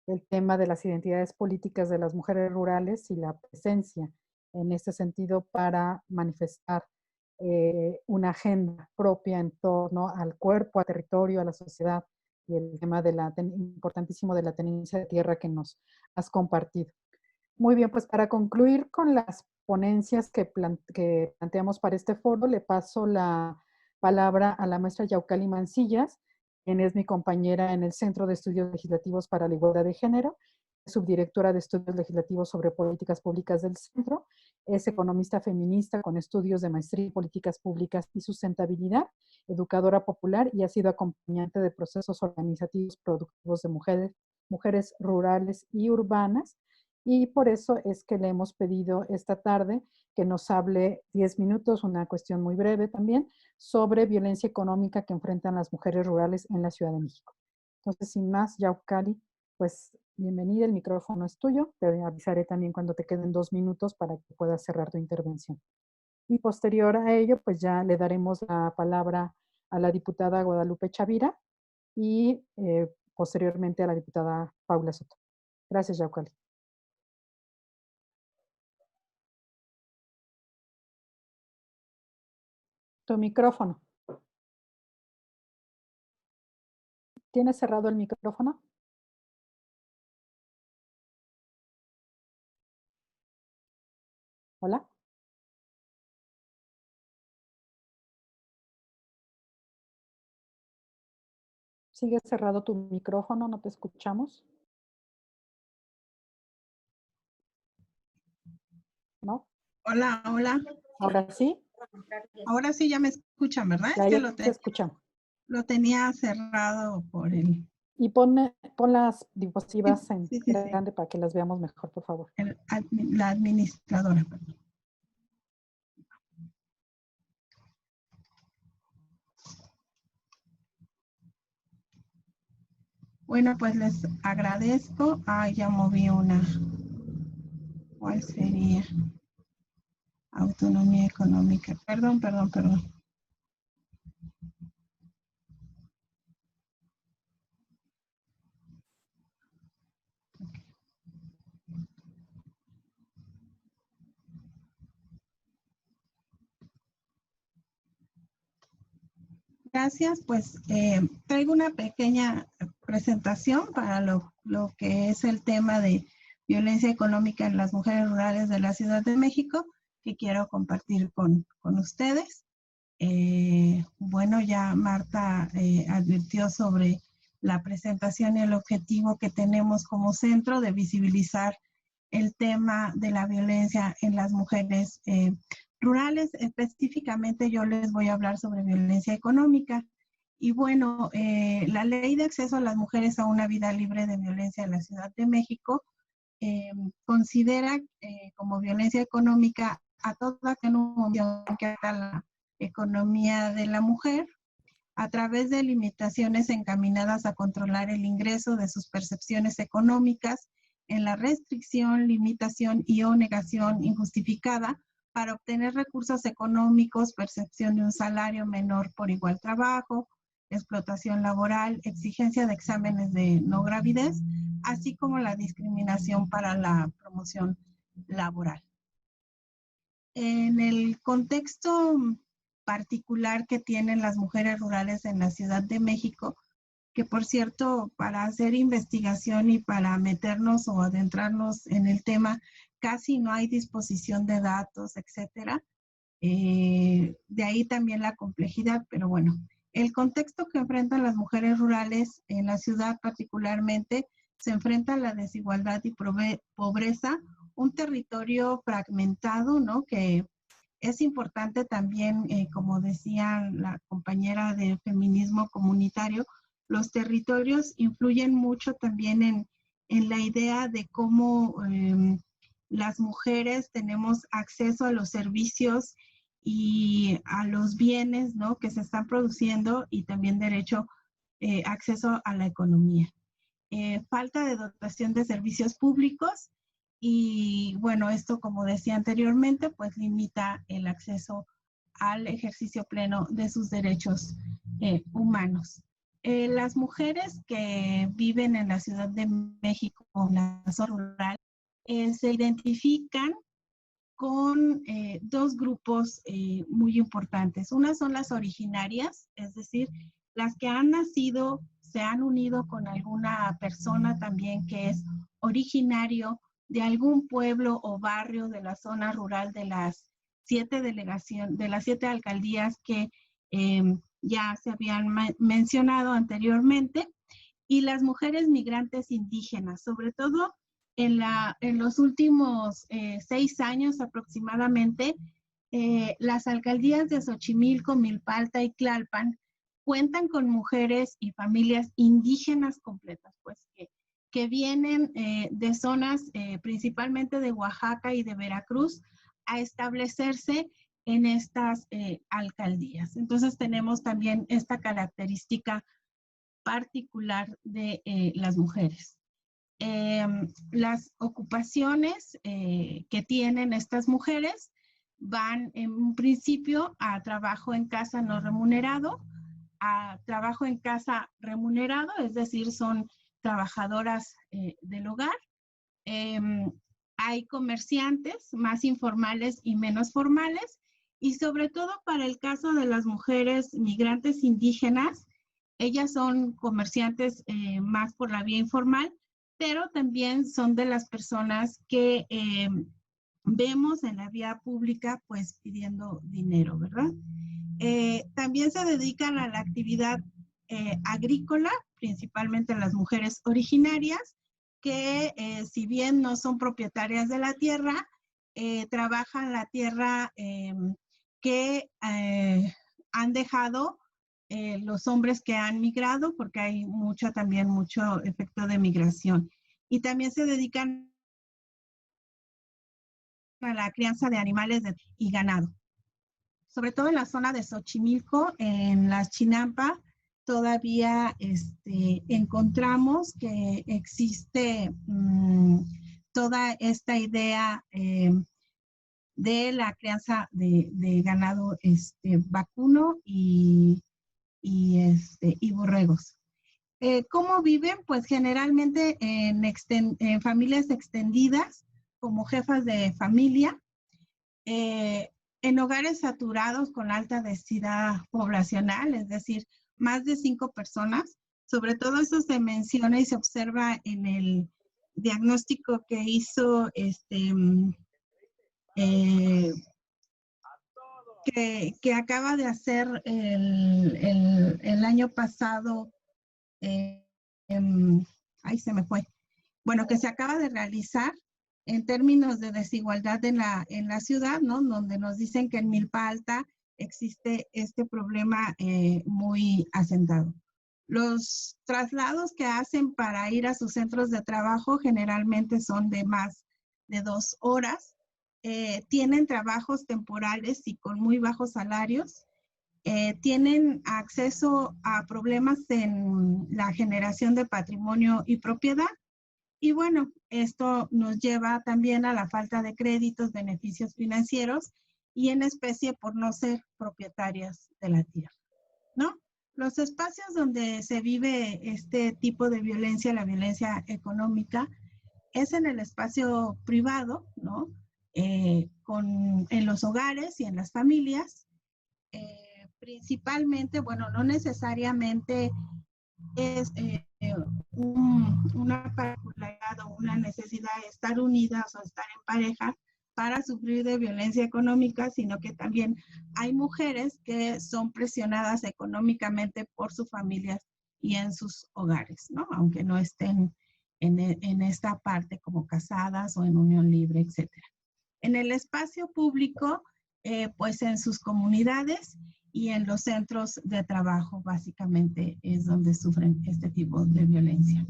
el tema de las identidades políticas de las mujeres rurales y la presencia en este sentido para manifestar una agenda propia en torno al cuerpo, al territorio, a la sociedad y el tema de importantísimo de la tenencia de tierra que nos has compartido. Muy bien, pues para concluir con las ponencias que planteamos para este foro, le paso la palabra a la maestra Yaucali Mancillas, quien es mi compañera en el Centro de Estudios Legislativos para la Igualdad de Género, subdirectora de Estudios Legislativos sobre Políticas Públicas del Centro, es economista feminista con estudios de maestría en Políticas Públicas y Sustentabilidad, educadora popular y ha sido acompañante de procesos organizativos productivos de mujeres rurales y urbanas. Y por eso es que le hemos pedido esta tarde que nos hable 10 minutos, una cuestión muy breve también, sobre violencia económica que enfrentan las mujeres rurales en la Ciudad de México. Entonces, sin más, Yaucali, pues bienvenida, el micrófono es tuyo. Te avisaré también cuando te queden 2 minutos para que puedas cerrar tu intervención. Y posterior a ello, pues ya le daremos la palabra a la diputada Guadalupe Chavira y posteriormente a la diputada Paula Soto. Gracias, Yaucali. Tu micrófono. ¿Tienes cerrado el micrófono? Hola. ¿Sigue cerrado tu micrófono? ¿No te escuchamos? ¿No? Hola, hola. ¿Ahora sí? Ahora sí ya me escuchan, ¿verdad? Ya, Es que ya te escuchamos. lo tenía cerrado por el... Y pon las diapositivas en sí. grande para que las veamos mejor, por favor. La administradora. Perdón. Bueno, pues les agradezco. Ya moví una. ¿Cuál sería? Autonomía económica. Perdón. Gracias, pues traigo una pequeña presentación para lo que es el tema de violencia económica en las mujeres rurales de la Ciudad de México, que quiero compartir con ustedes. Bueno, ya Marta advirtió sobre la presentación y el objetivo que tenemos como centro de visibilizar el tema de la violencia en las mujeres rurales. Específicamente yo les voy a hablar sobre violencia económica. Y bueno, la Ley de Acceso a las Mujeres a una Vida Libre de Violencia en la Ciudad de México considera como violencia económica a toda que haga la economía de la mujer a través de limitaciones encaminadas a controlar el ingreso de sus percepciones económicas en la restricción, limitación y o negación injustificada para obtener recursos económicos, percepción de un salario menor por igual trabajo, explotación laboral, exigencia de exámenes de no gravidez, así como la discriminación para la promoción laboral. En el contexto particular que tienen las mujeres rurales en la Ciudad de México, que por cierto, para hacer investigación y para meternos o adentrarnos en el tema, casi no hay disposición de datos, etcétera. De ahí también la complejidad, pero bueno, el contexto que enfrentan las mujeres rurales en la ciudad particularmente se enfrenta a la desigualdad y pobreza, un territorio fragmentado, ¿no? Que es importante también, como decía la compañera de feminismo comunitario, los territorios influyen mucho también en la idea de cómo las mujeres tenemos acceso a los servicios y a los bienes, ¿no? Que se están produciendo y también derecho, acceso a la economía. Falta de dotación de servicios públicos y bueno, esto como decía anteriormente, pues limita el acceso al ejercicio pleno de sus derechos humanos. Las mujeres que viven en la Ciudad de México, en la zona rural, se identifican con dos grupos muy importantes. Una son las originarias, es decir, las que han nacido se han unido con alguna persona también que es originario de algún pueblo o barrio de la zona rural de las 7 delegaciones, de las 7 alcaldías que ya se habían mencionado anteriormente, y las mujeres migrantes indígenas, sobre todo en los últimos 6 años aproximadamente, las alcaldías de Xochimilco, Milpalta y Tlalpan cuentan con mujeres y familias indígenas completas, pues que vienen de zonas principalmente de Oaxaca y de Veracruz a establecerse en estas alcaldías. Entonces tenemos también esta característica particular de las mujeres. Las ocupaciones que tienen estas mujeres van en un principio a trabajo en casa no remunerado, a trabajo en casa remunerado, es decir, son trabajadoras del hogar. Hay comerciantes más informales y menos formales, y sobre todo para el caso de las mujeres migrantes indígenas, ellas son comerciantes más por la vía informal, pero también son de las personas que vemos en la vía pública pues pidiendo dinero, ¿verdad? También se dedican a la actividad agrícola, principalmente las mujeres originarias, que si bien no son propietarias de la tierra, trabajan la tierra que han dejado los hombres que han migrado, porque hay mucho efecto de migración. Y también se dedican a la crianza de animales y ganado. Sobre todo en la zona de Xochimilco, en las Chinampa, todavía encontramos que existe toda esta idea de la crianza de ganado vacuno y borregos. ¿Cómo viven? Pues generalmente en familias extendidas, como jefas de familia, en hogares saturados con alta densidad poblacional, es decir, más de 5 personas. Sobre todo eso se menciona y se observa en el diagnóstico que hizo que acaba de hacer el año pasado, ahí se me fue, bueno, que se acaba de realizar en términos de desigualdad en la ciudad, ¿no? Donde nos dicen que en Milpa Alta existe este problema muy asentado. Los traslados que hacen para ir a sus centros de trabajo generalmente son de más de 2 horas. Tienen trabajos temporales y con muy bajos salarios. Tienen acceso a problemas en la generación de patrimonio y propiedad. Y bueno, esto nos lleva también a la falta de créditos, beneficios financieros y en especie por no ser propietarias de la tierra, ¿no? Los espacios donde se vive este tipo de violencia, la violencia económica, es en el espacio privado, ¿no? En los hogares y en las familias. Principalmente, bueno, no necesariamente es una particularidad o una necesidad de estar unidas o estar en pareja para sufrir de violencia económica, sino que también hay mujeres que son presionadas económicamente por sus familias y en sus hogares, ¿no? Aunque no estén en esta parte como casadas o en unión libre, etc. En el espacio público, pues en sus comunidades y en los centros de trabajo, básicamente es donde sufren este tipo de violencia.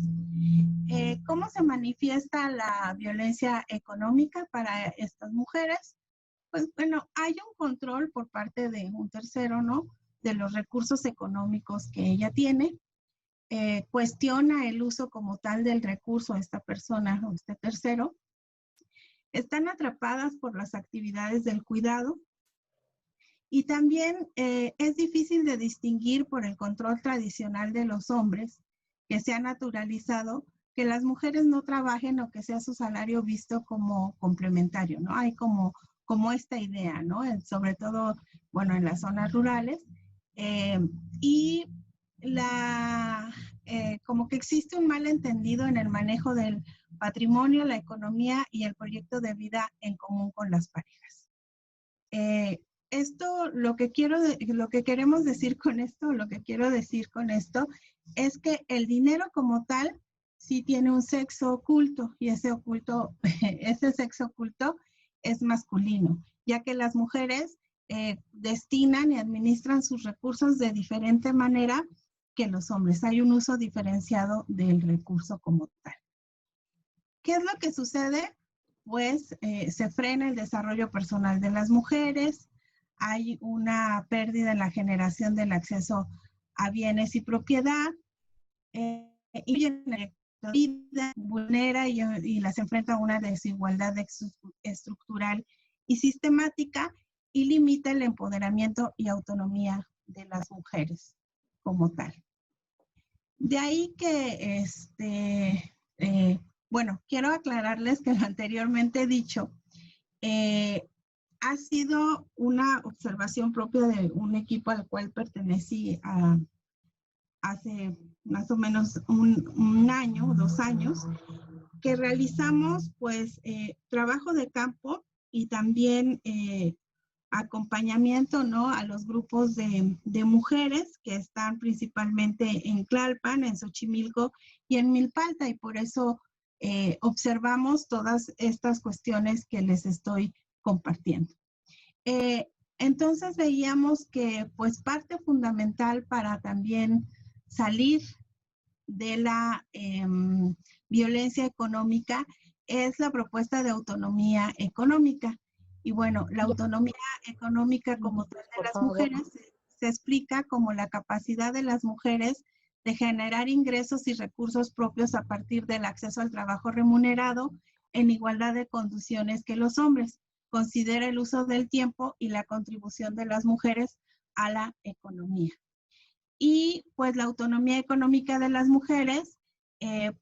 ¿Cómo se manifiesta la violencia económica para estas mujeres? Pues bueno, hay un control por parte de un tercero, ¿no? De los recursos económicos que ella tiene. Cuestiona el uso como tal del recurso a esta persona o este tercero. Están atrapadas por las actividades del cuidado. Y también es difícil de distinguir por el control tradicional de los hombres, que se ha naturalizado, que las mujeres no trabajen o que sea su salario visto como complementario, ¿no? Hay como esta idea, ¿no? Sobre todo, bueno, en las zonas rurales. Y como que existe un malentendido en el manejo del patrimonio, la economía y el proyecto de vida en común con las parejas. Esto, lo que queremos decir con esto, lo que quiero decir con esto, es que el dinero como tal sí tiene un sexo oculto, y ese sexo oculto es masculino, ya que las mujeres destinan y administran sus recursos de diferente manera que los hombres. Hay un uso diferenciado del recurso como tal. ¿Qué es lo que sucede? Pues se frena el desarrollo personal de las mujeres, hay una pérdida en la generación del acceso a bienes y propiedad, y la vida vulnera y las enfrenta a una desigualdad estructural y sistemática, y limita el empoderamiento y autonomía de las mujeres como tal. De ahí que, bueno, quiero aclararles que lo anteriormente dicho ha sido una observación propia de un equipo al cual pertenecí hace más o menos un año, 2 años, que realizamos pues trabajo de campo y también acompañamiento, ¿no?, a los grupos de mujeres que están principalmente en Tlalpan, en Xochimilco y en Milpalta, y por eso observamos todas estas cuestiones que les estoy compartiendo. Entonces veíamos que pues parte fundamental para también salir de la violencia económica es la propuesta de autonomía económica. Y bueno, la autonomía económica como tal de las mujeres se explica como la capacidad de las mujeres de generar ingresos y recursos propios a partir del acceso al trabajo remunerado en igualdad de condiciones que los hombres. Considera el uso del tiempo y la contribución de las mujeres a la economía. Y pues la autonomía económica de las mujeres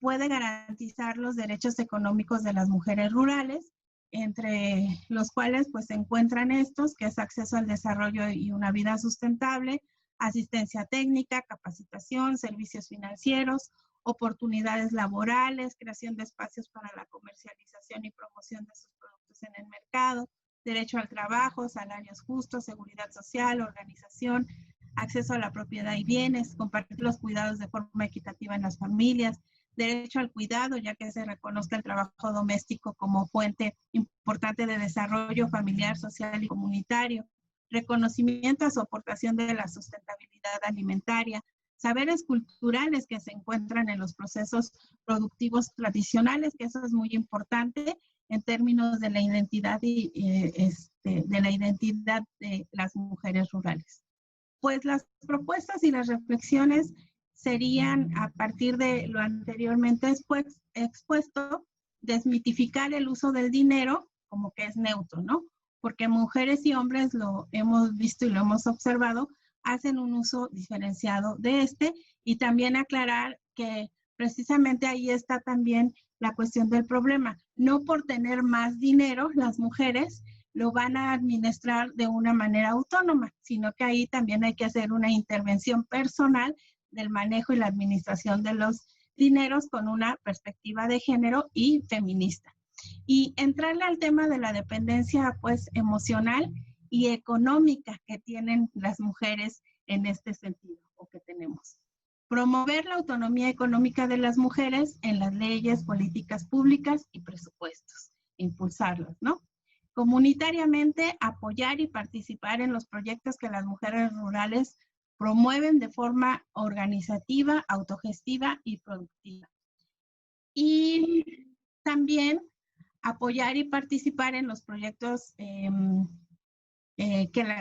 puede garantizar los derechos económicos de las mujeres rurales, entre los cuales pues se encuentran estos, que es acceso al desarrollo y una vida sustentable, asistencia técnica, capacitación, servicios financieros, oportunidades laborales, creación de espacios para la comercialización y promoción de sus productos en el mercado, derecho al trabajo, salarios justos, seguridad social, organización, acceso a la propiedad y bienes, compartir los cuidados de forma equitativa en las familias, derecho al cuidado, ya que se reconozca el trabajo doméstico como fuente importante de desarrollo familiar, social y comunitario, reconocimiento a su aportación de la sustentabilidad alimentaria, saberes culturales que se encuentran en los procesos productivos tradicionales, que eso es muy importante en términos de la identidad de la identidad de las mujeres rurales. Pues las propuestas y las reflexiones serían, a partir de lo anteriormente expuesto, desmitificar el uso del dinero como que es neutro, ¿no? Porque mujeres y hombres, lo hemos visto y lo hemos observado, hacen un uso diferenciado de y también aclarar que precisamente ahí está también la cuestión del problema. No por tener más dinero, las mujeres lo van a administrar de una manera autónoma, sino que ahí también hay que hacer una intervención personal del manejo y la administración de los dineros con una perspectiva de género y feminista. Y entrarle al tema de la dependencia pues emocional y económica que tienen las mujeres en este sentido, o que tenemos. Promover la autonomía económica de las mujeres en las leyes, políticas públicas y presupuestos. Impulsarlos, ¿no? Comunitariamente, apoyar y participar en los proyectos que las mujeres rurales promueven de forma organizativa, autogestiva y productiva. Y también apoyar y participar en los proyectos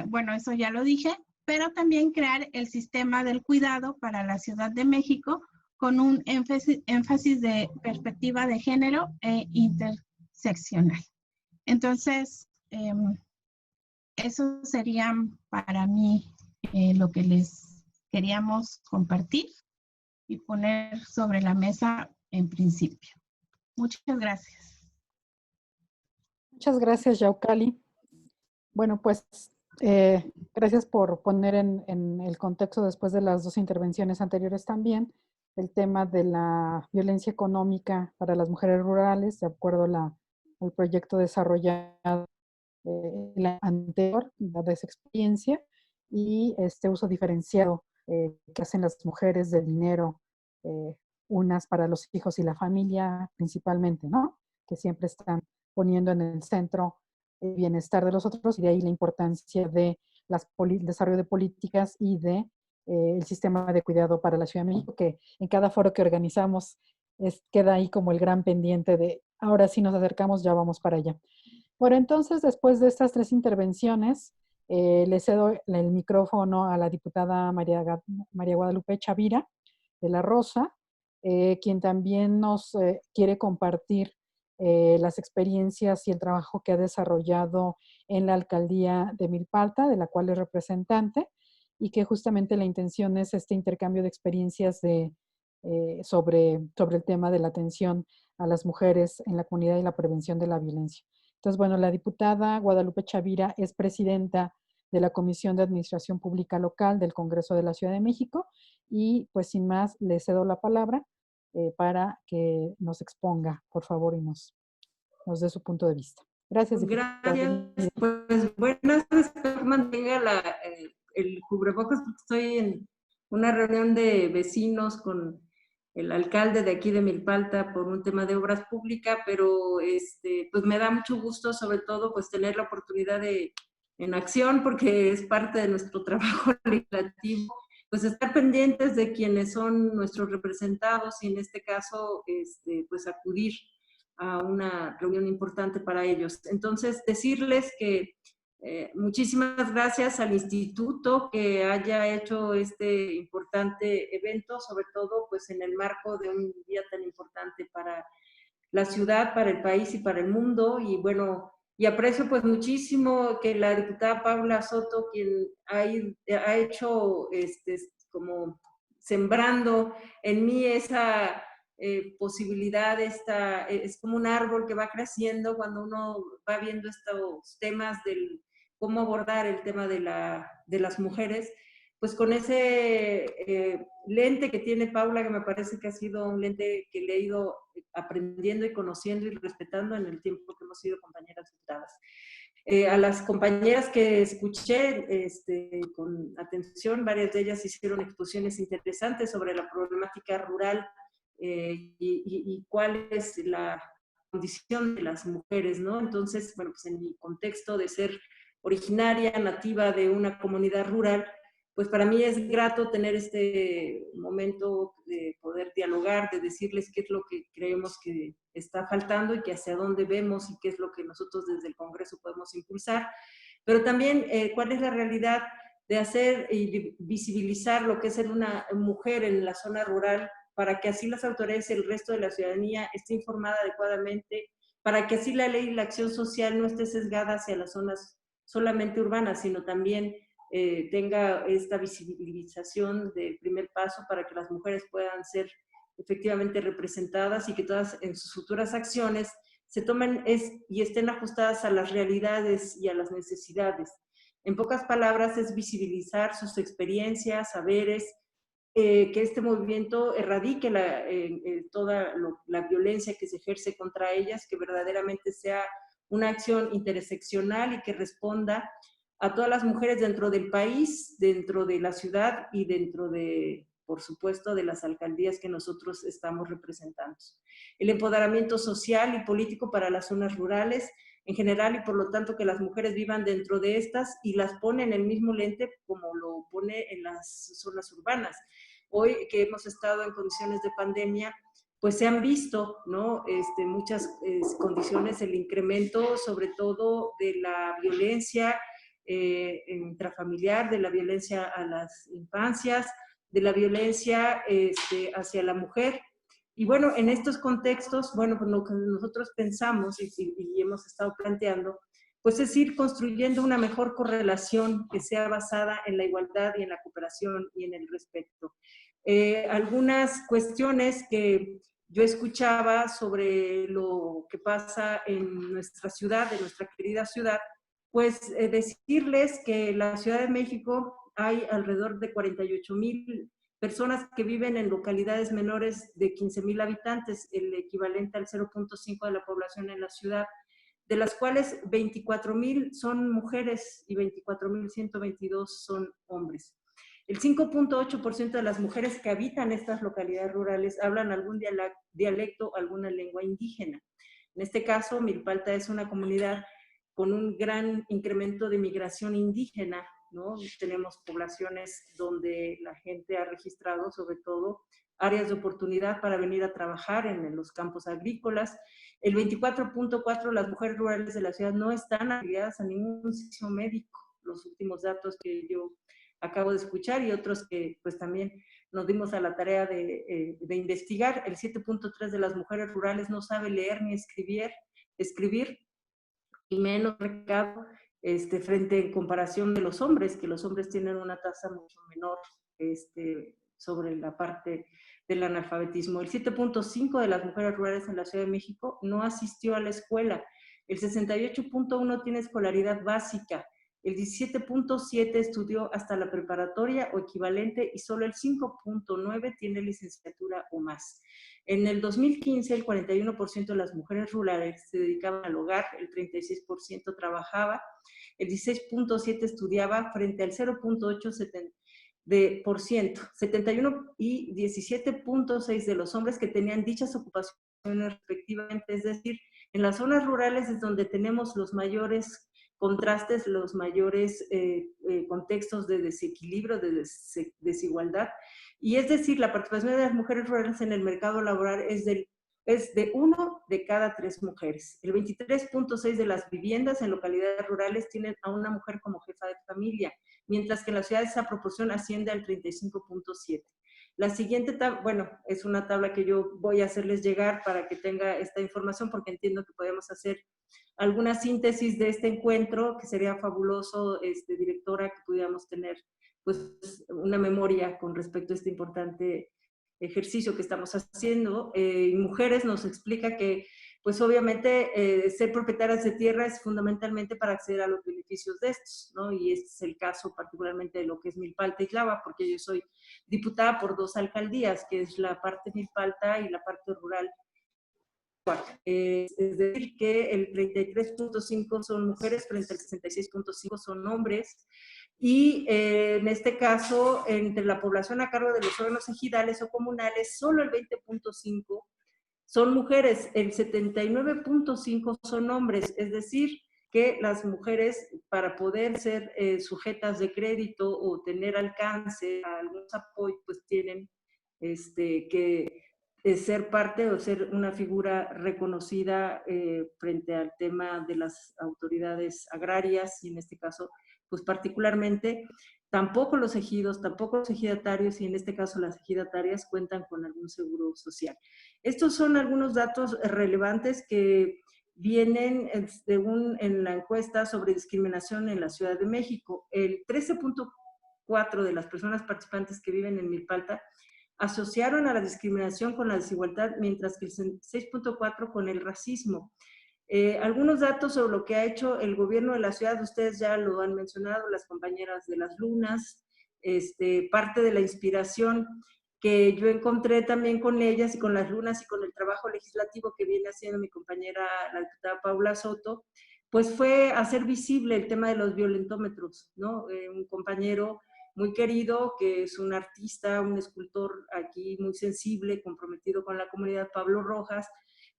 bueno, eso ya lo dije, pero también crear el sistema del cuidado para la Ciudad de México con un énfasis de perspectiva de género e interseccional. Entonces, eso sería para mí lo que les queríamos compartir y poner sobre la mesa en principio. Muchas gracias. Muchas gracias, Yaucali. Bueno, pues gracias por poner en el contexto después de las 2 intervenciones anteriores también. el tema de la violencia económica para las mujeres rurales, de acuerdo al proyecto desarrollado la anterior, dada esa experiencia, y este uso diferenciado que hacen las mujeres del dinero, unas para los hijos y la familia principalmente, ¿no? Que siempre están poniendo en el centro el bienestar de los otros, y de ahí la importancia de el desarrollo de políticas y de el sistema de cuidado para la Ciudad de México, que en cada foro que organizamos queda ahí como el gran pendiente de ahora sí nos acercamos, ya vamos para allá. Bueno, entonces, después de estas 3 intervenciones, le cedo el micrófono a la diputada María Guadalupe Chavira de la Rosa, quien también nos quiere compartir las experiencias y el trabajo que ha desarrollado en la alcaldía de Milpalta, de la cual es representante, y que justamente la intención es este intercambio de experiencias sobre el tema de la atención a las mujeres en la comunidad y la prevención de la violencia. Entonces, bueno, la diputada Guadalupe Chavira es presidenta de la Comisión de Administración Pública Local del Congreso de la Ciudad de México, y pues sin más le cedo la palabra para que nos exponga, por favor, y nos dé su punto de vista. Gracias, diputada. Gracias. Pues buenas tardes, espero que mantenga el cubrebocas porque estoy en una reunión de vecinos con el alcalde de aquí de Milpalta por un tema de obras públicas, pero pues me da mucho gusto, sobre todo, pues tener la oportunidad en acción, porque es parte de nuestro trabajo legislativo, pues estar pendientes de quienes son nuestros representados y en este caso, pues acudir a una reunión importante para ellos. Entonces, decirles que muchísimas gracias al instituto que haya hecho este importante evento, sobre todo pues en el marco de un día tan importante para la ciudad, para el país y para el mundo. Y bueno, y aprecio pues muchísimo que la diputada Paula Soto, quien ha hecho como sembrando en mí esa posibilidad, es como un árbol que va creciendo cuando uno va viendo estos temas del cómo abordar el tema de las mujeres, pues con ese lente que tiene Paula, que me parece que ha sido un lente que le he ido aprendiendo y conociendo y respetando en el tiempo que hemos sido compañeras diputadas. A las compañeras que escuché con atención, varias de ellas hicieron exposiciones interesantes sobre la problemática rural y cuál es la condición de las mujeres, ¿no? Entonces, bueno, pues en mi contexto de ser originaria, nativa de una comunidad rural, pues para mí es grato tener este momento de poder dialogar, de decirles qué es lo que creemos que está faltando y que hacia dónde vemos y qué es lo que nosotros desde el Congreso podemos impulsar, pero también cuál es la realidad de hacer y visibilizar lo que es ser una mujer en la zona rural, para que así las autoridades y el resto de la ciudadanía esté informada adecuadamente, para que así la ley y la acción social no esté sesgada hacia las zonas solamente urbanas, sino también tenga esta visibilización del primer paso para que las mujeres puedan ser efectivamente representadas y que todas en sus futuras acciones se tomen y estén ajustadas a las realidades y a las necesidades. En pocas palabras, es visibilizar sus experiencias, saberes, que este movimiento erradique toda la violencia que se ejerce contra ellas, que verdaderamente sea una acción interseccional y que responda a todas las mujeres dentro del país, dentro de la ciudad y dentro de, por supuesto, de las alcaldías que nosotros estamos representando. El empoderamiento social y político para las zonas rurales en general, y por lo tanto que las mujeres vivan dentro de estas y las pone en el mismo lente como lo pone en las zonas urbanas. Hoy que hemos estado en condiciones de pandemia, pues se han visto, ¿no? Muchas condiciones, el incremento sobre todo de la violencia intrafamiliar, de la violencia a las infancias, de la violencia hacia la mujer. Y bueno, en estos contextos, bueno, pues lo que nosotros pensamos y hemos estado planteando, pues es ir construyendo una mejor correlación que sea basada en la igualdad y en la cooperación y en el respeto. Algunas cuestiones que yo escuchaba sobre lo que pasa en nuestra ciudad, en nuestra querida ciudad, pues decirles que en la Ciudad de México hay alrededor de 48,000 personas que viven en localidades menores de 15,000 habitantes, el equivalente al 0.5 de la población en la ciudad, de las cuales 24,000 son mujeres y 24,122 son hombres. El 5.8% de las mujeres que habitan estas localidades rurales hablan algún dialecto, alguna lengua indígena. En este caso, Milpalta es una comunidad con un gran incremento de migración indígena, ¿no? Tenemos poblaciones donde la gente ha registrado, sobre todo, áreas de oportunidad para venir a trabajar en los campos agrícolas. El 24.4% de las mujeres rurales de la ciudad no están afiliadas a ningún servicio médico. Los últimos datos que yo acabo de escuchar y otros que pues también nos dimos a la tarea de investigar. El 7.3% de las mujeres rurales no sabe leer ni escribir y menos recado frente en comparación de los hombres, que los hombres tienen una tasa mucho menor sobre la parte del analfabetismo. El 7.5% de las mujeres rurales en la Ciudad de México no asistió a la escuela. El 68.1% tiene escolaridad básica. El 17.7% estudió hasta la preparatoria o equivalente y solo el 5.9% tiene licenciatura o más. En el 2015, el 41% de las mujeres rurales se dedicaban al hogar, el 36% trabajaba, el 16.7% estudiaba frente al 0.8% 71 y 17.6% de los hombres que tenían dichas ocupaciones respectivamente. Es decir, en las zonas rurales es donde tenemos los mayores contrastes, los mayores contextos de desequilibrio, de desigualdad. Y es decir, la participación de las mujeres rurales en el mercado laboral es de 1 de cada 3 mujeres. El 23.6% de las viviendas en localidades rurales tienen a una mujer como jefa de familia, mientras que en la ciudad esa proporción asciende al 35.7%. La siguiente tabla, bueno, es una tabla que yo voy a hacerles llegar para que tenga esta información, porque entiendo que podemos hacer alguna síntesis de este encuentro, que sería fabuloso, directora, que pudiéramos tener pues una memoria con respecto a este importante ejercicio que estamos haciendo. Mujeres nos explica que pues obviamente ser propietarias de tierra es fundamentalmente para acceder a los beneficios de estos, ¿no? Y este es el caso particularmente de lo que es Milpalta y Tlava, porque yo soy diputada por 2 alcaldías, que es la parte Milpalta y la parte rural. Es decir, que el 33.5% son mujeres frente al 66.5% son hombres. Y en este caso, entre la población a cargo de los órganos ejidales o comunales, solo el 20.5% son mujeres, el 79.5% son hombres, es decir, que las mujeres para poder ser sujetas de crédito o tener alcance a algunos apoyos, pues tienen que ser parte o ser una figura reconocida frente al tema de las autoridades agrarias y en este caso, pues particularmente, tampoco los ejidos, tampoco los ejidatarios y en este caso las ejidatarias cuentan con algún seguro social. Estos son algunos datos relevantes que vienen en la encuesta sobre discriminación en la Ciudad de México. El 13.4% de las personas participantes que viven en Milpalta asociaron a la discriminación con la desigualdad, mientras que el 6.4% con el racismo. Algunos datos sobre lo que ha hecho el gobierno de la ciudad, ustedes ya lo han mencionado, las compañeras de las lunas, parte de la inspiración que yo encontré también con ellas y con las lunas y con el trabajo legislativo que viene haciendo mi compañera, la diputada Paula Soto, pues fue hacer visible el tema de los violentómetros, ¿no? Un compañero muy querido, que es un artista, un escultor aquí muy sensible, comprometido con la comunidad, Pablo Rojas,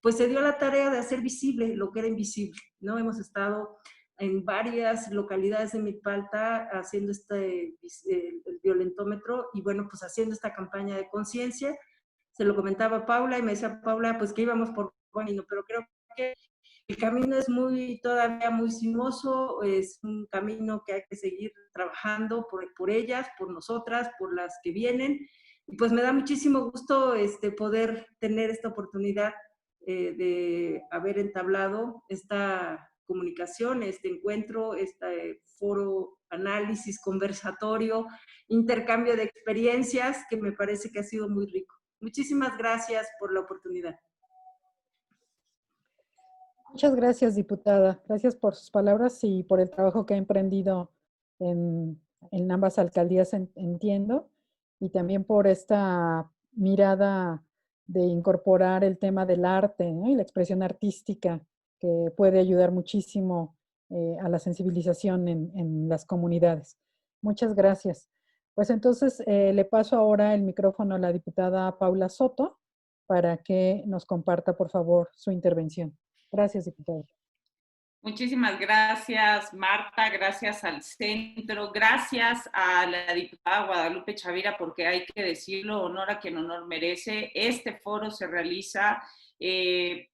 pues se dio la tarea de hacer visible lo que era invisible, ¿no? Hemos estado en varias localidades de Milpalta haciendo el violentómetro y bueno, pues haciendo esta campaña de conciencia. Se lo comentaba a Paula y me decía Paula, pues que íbamos por buen camino, pero creo que el camino es todavía muy sinuoso, es un camino que hay que seguir trabajando por ellas, por nosotras, por las que vienen. Y pues me da muchísimo gusto poder tener esta oportunidad de haber entablado esta comunicación, este encuentro, este foro, análisis, conversatorio, intercambio de experiencias, que me parece que ha sido muy rico. Muchísimas gracias por la oportunidad. Muchas gracias, diputada. Gracias por sus palabras y por el trabajo que ha emprendido en ambas alcaldías, entiendo. y también por esta mirada de incorporar el tema del arte, ¿no? Y la expresión artística, que puede ayudar muchísimo a la sensibilización en las comunidades. Muchas gracias. Pues entonces le paso ahora el micrófono a la diputada Paula Soto para que nos comparta, por favor, su intervención. Gracias, diputada. Muchísimas gracias, Marta, gracias al centro, gracias a la diputada Guadalupe Chavira, porque hay que decirlo, honor a quien honor merece. Este foro se realiza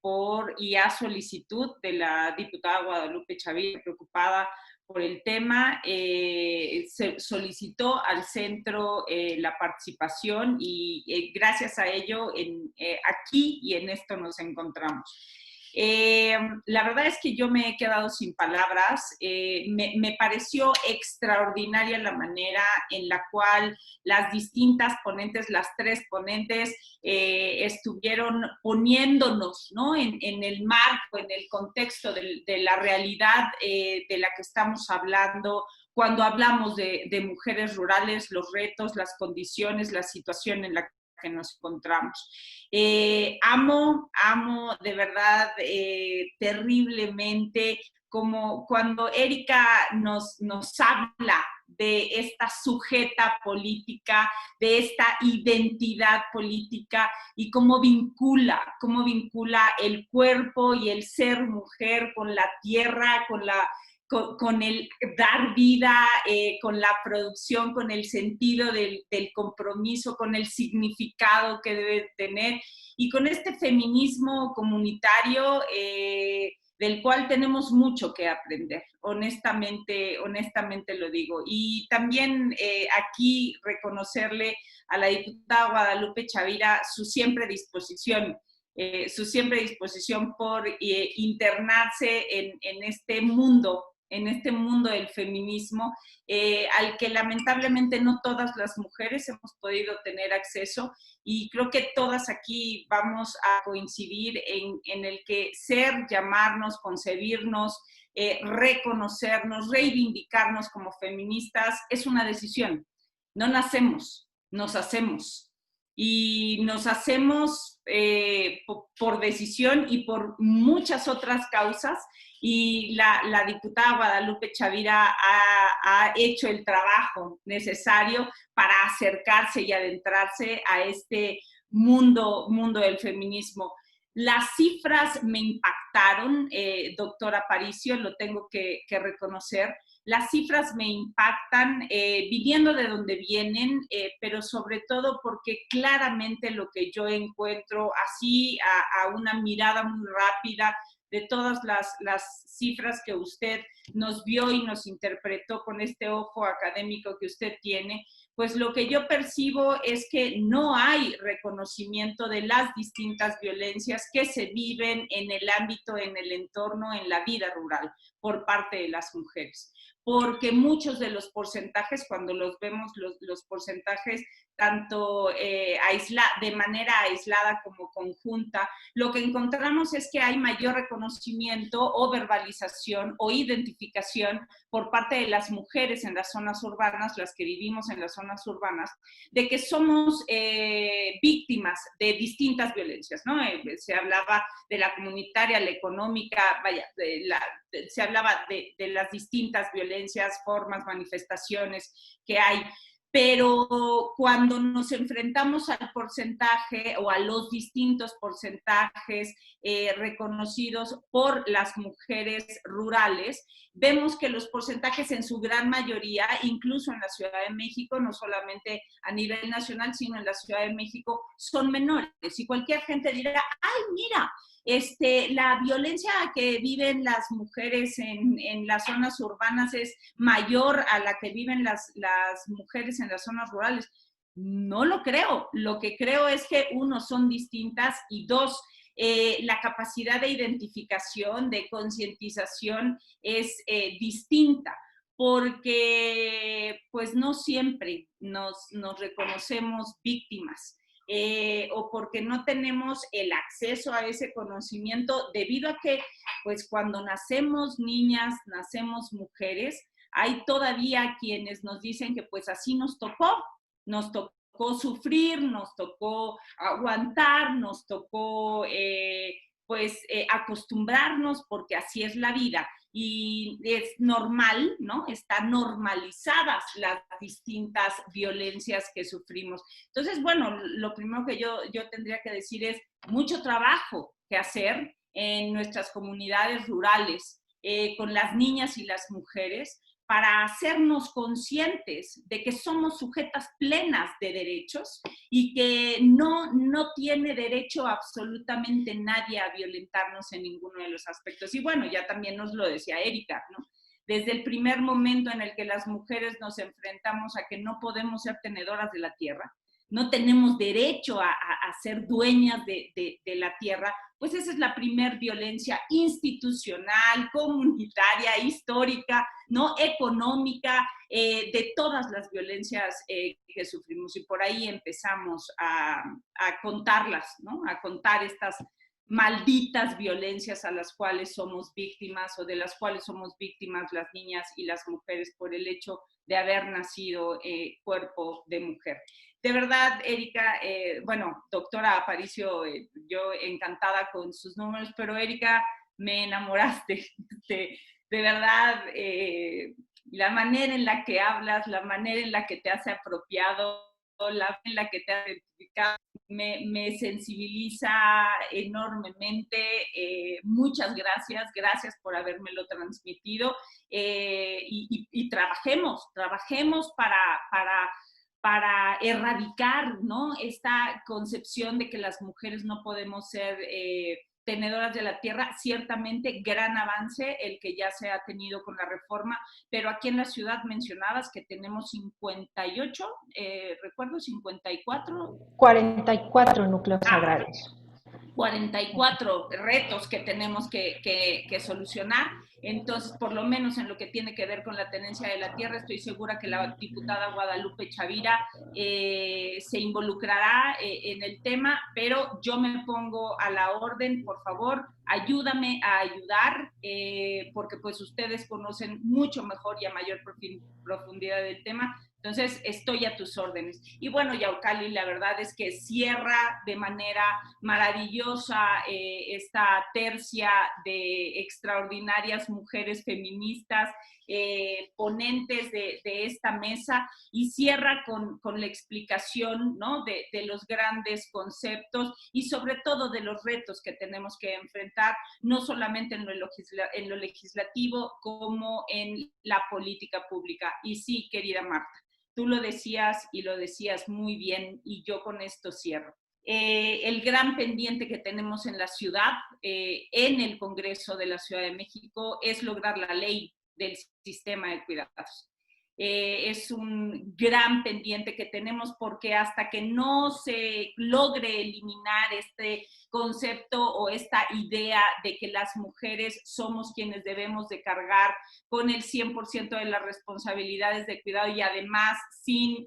por y a solicitud de la diputada Guadalupe Chavira, preocupada por el tema, se solicitó al centro la participación y gracias a ello aquí y en esto nos encontramos. La verdad es que yo me he quedado sin palabras. Me pareció extraordinaria la manera en la cual las distintas ponentes, las tres ponentes, estuvieron poniéndonos, ¿no? en el marco, en el contexto de la realidad de la que estamos hablando cuando hablamos de mujeres rurales, los retos, las condiciones, la situación en la que nos encontramos. Amo de verdad terriblemente como cuando Erika nos habla de esta sujeta política, de esta identidad política y cómo vincula el cuerpo y el ser mujer con la tierra, con el dar vida, con la producción, con el sentido del compromiso, con el significado que debe tener y con este feminismo comunitario del cual tenemos mucho que aprender, honestamente lo digo. Y también aquí reconocerle a la diputada Guadalupe Chavira su siempre disposición por internarse en este mundo del feminismo, al que lamentablemente no todas las mujeres hemos podido tener acceso, y creo que todas aquí vamos a coincidir en el que ser, llamarnos, concebirnos, reconocernos, reivindicarnos como feministas es una decisión. No nacemos, nos hacemos. Y nos hacemos por decisión y por muchas otras causas, y la diputada Guadalupe Chavira ha hecho el trabajo necesario para acercarse y adentrarse a este mundo del feminismo. Las cifras me impactaron, doctora Aparicio, lo tengo que reconocer. Las cifras me impactan viniendo de donde vienen, pero sobre todo porque claramente lo que yo encuentro así a una mirada muy rápida de todas las cifras que usted nos vio y nos interpretó con este ojo académico que usted tiene, pues lo que yo percibo es que no hay reconocimiento de las distintas violencias que se viven en el ámbito, en el entorno, en la vida rural por parte de las mujeres. Porque muchos de los porcentajes, cuando los vemos, los porcentajes tanto de manera aislada como conjunta, lo que encontramos es que hay mayor reconocimiento o verbalización o identificación por parte de las mujeres en las zonas urbanas, las que vivimos en las zonas urbanas, de que somos víctimas de distintas violencias, ¿no? Se hablaba de la comunitaria, la económica, se hablaba de las distintas violencias, formas, manifestaciones que hay. Pero cuando nos enfrentamos al porcentaje o a los distintos porcentajes reconocidos por las mujeres rurales, vemos que los porcentajes en su gran mayoría, incluso en la Ciudad de México, no solamente a nivel nacional, sino en la Ciudad de México, son menores. Y cualquier gente dirá, ¡ay, mira! La violencia que viven las mujeres en las zonas urbanas es mayor a la que viven las mujeres en las zonas rurales. No lo creo. Lo que creo es que, uno, son distintas, y dos, la capacidad de identificación, de concientización es distinta, porque pues no siempre nos reconocemos víctimas. O porque no tenemos el acceso a ese conocimiento, debido a que, pues, cuando nacemos niñas, nacemos mujeres, hay todavía quienes nos dicen que pues así nos tocó tocó sufrir, nos tocó aguantar, nos tocó acostumbrarnos, porque así es la vida. Y es normal, ¿no? Están normalizadas las distintas violencias que sufrimos. Entonces, bueno, lo primero que yo tendría que decir es mucho trabajo que hacer en nuestras comunidades rurales, con las niñas y las mujeres, para hacernos conscientes de que somos sujetas plenas de derechos y que no tiene derecho absolutamente nadie a violentarnos en ninguno de los aspectos. Y bueno, ya también nos lo decía Erika, ¿no? Desde el primer momento en el que las mujeres nos enfrentamos a que no podemos ser tenedoras de la tierra, no tenemos derecho a ser dueñas de la tierra, pues esa es la primer violencia institucional, comunitaria, histórica, ¿no? Económica, de todas las violencias que sufrimos. Y por ahí empezamos a contarlas, ¿no? A contar estas malditas violencias a las cuales somos víctimas, o de las cuales somos víctimas las niñas y las mujeres por el hecho de haber nacido cuerpo de mujer. De verdad, Erika, bueno, doctora Aparicio, yo encantada con sus números, pero Erika, me enamoraste. De verdad, la manera en la que hablas, la manera en la que te has apropiado, la manera en la que te has identificado, me sensibiliza enormemente. Muchas gracias, gracias por habérmelo transmitido, y trabajemos para erradicar, ¿no? Esta concepción de que las mujeres no podemos ser tenedoras de la tierra. Ciertamente gran avance el que ya se ha tenido con la reforma, pero aquí en la ciudad mencionabas que tenemos 58, recuerdo, 54. 44 núcleos agrarios. 44 retos que tenemos que solucionar. Entonces, por lo menos en lo que tiene que ver con la tenencia de la tierra, estoy segura que la diputada Guadalupe Chavira se involucrará en el tema, pero yo me pongo a la orden. Por favor, ayúdame a ayudar, porque pues ustedes conocen mucho mejor y a mayor profundidad del tema. Entonces, estoy a tus órdenes. Y bueno, Yaucali, la verdad es que cierra de manera maravillosa esta tercia de extraordinarias mujeres feministas, ponentes de esta mesa, y cierra con la explicación, ¿no? de los grandes conceptos y sobre todo de los retos que tenemos que enfrentar, no solamente en lo legislativo como en la política pública. Y sí, querida Marta, tú lo decías y lo decías muy bien, y yo con esto cierro. El gran pendiente que tenemos en la ciudad, en el Congreso de la Ciudad de México, es lograr la ley del sistema de cuidados. Es un gran pendiente que tenemos, porque hasta que no se logre eliminar este concepto o esta idea de que las mujeres somos quienes debemos de cargar con el 100% de las responsabilidades de cuidado, y además sin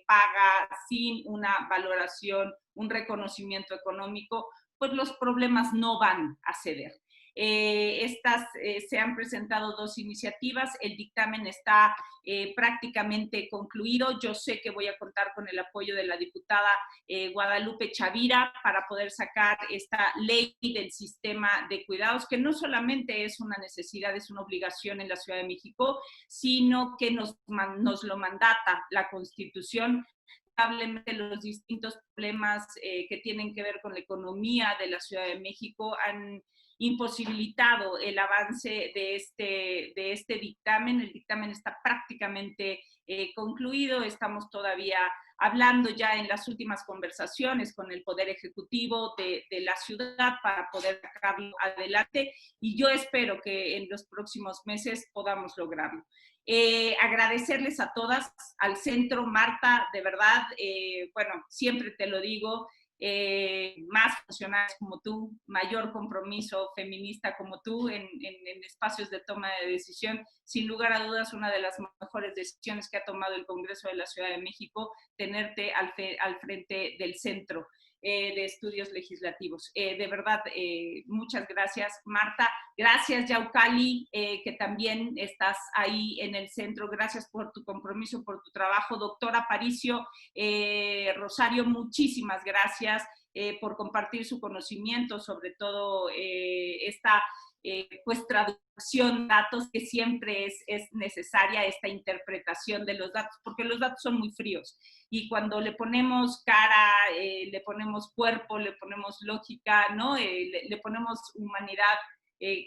paga, sin una valoración, un reconocimiento económico, pues los problemas no van a ceder. Se han presentado 2 iniciativas, el dictamen está prácticamente concluido. Yo sé que voy a contar con el apoyo de la diputada Guadalupe Chavira para poder sacar esta ley del sistema de cuidados, que no solamente es una necesidad, es una obligación en la Ciudad de México, sino que nos lo mandata la Constitución. Lamentablemente, los distintos problemas que tienen que ver con la economía de la Ciudad de México han imposibilitado el avance de este dictamen. El dictamen está prácticamente concluido. Estamos todavía hablando ya en las últimas conversaciones con el Poder Ejecutivo de la ciudad para poder sacarlo adelante, y yo espero que en los próximos meses podamos lograrlo. Agradecerles a todas, al centro, Marta, de verdad, bueno, siempre te lo digo, más funcionarios como tú, mayor compromiso feminista como tú en espacios de toma de decisión. Sin lugar a dudas, una de las mejores decisiones que ha tomado el Congreso de la Ciudad de México, tenerte al frente del centro. de Estudios Legislativos. De verdad, muchas gracias, Marta. Gracias, Yaucali, que también estás ahí en el centro. Gracias por tu compromiso, por tu trabajo. Doctora Aparicio, Rosario, muchísimas gracias por compartir su conocimiento, sobre todo esta pues traducción de datos que siempre es necesaria, esta interpretación de los datos, porque los datos son muy fríos y cuando le ponemos cara, le ponemos cuerpo, le ponemos lógica, ¿no? Le ponemos humanidad,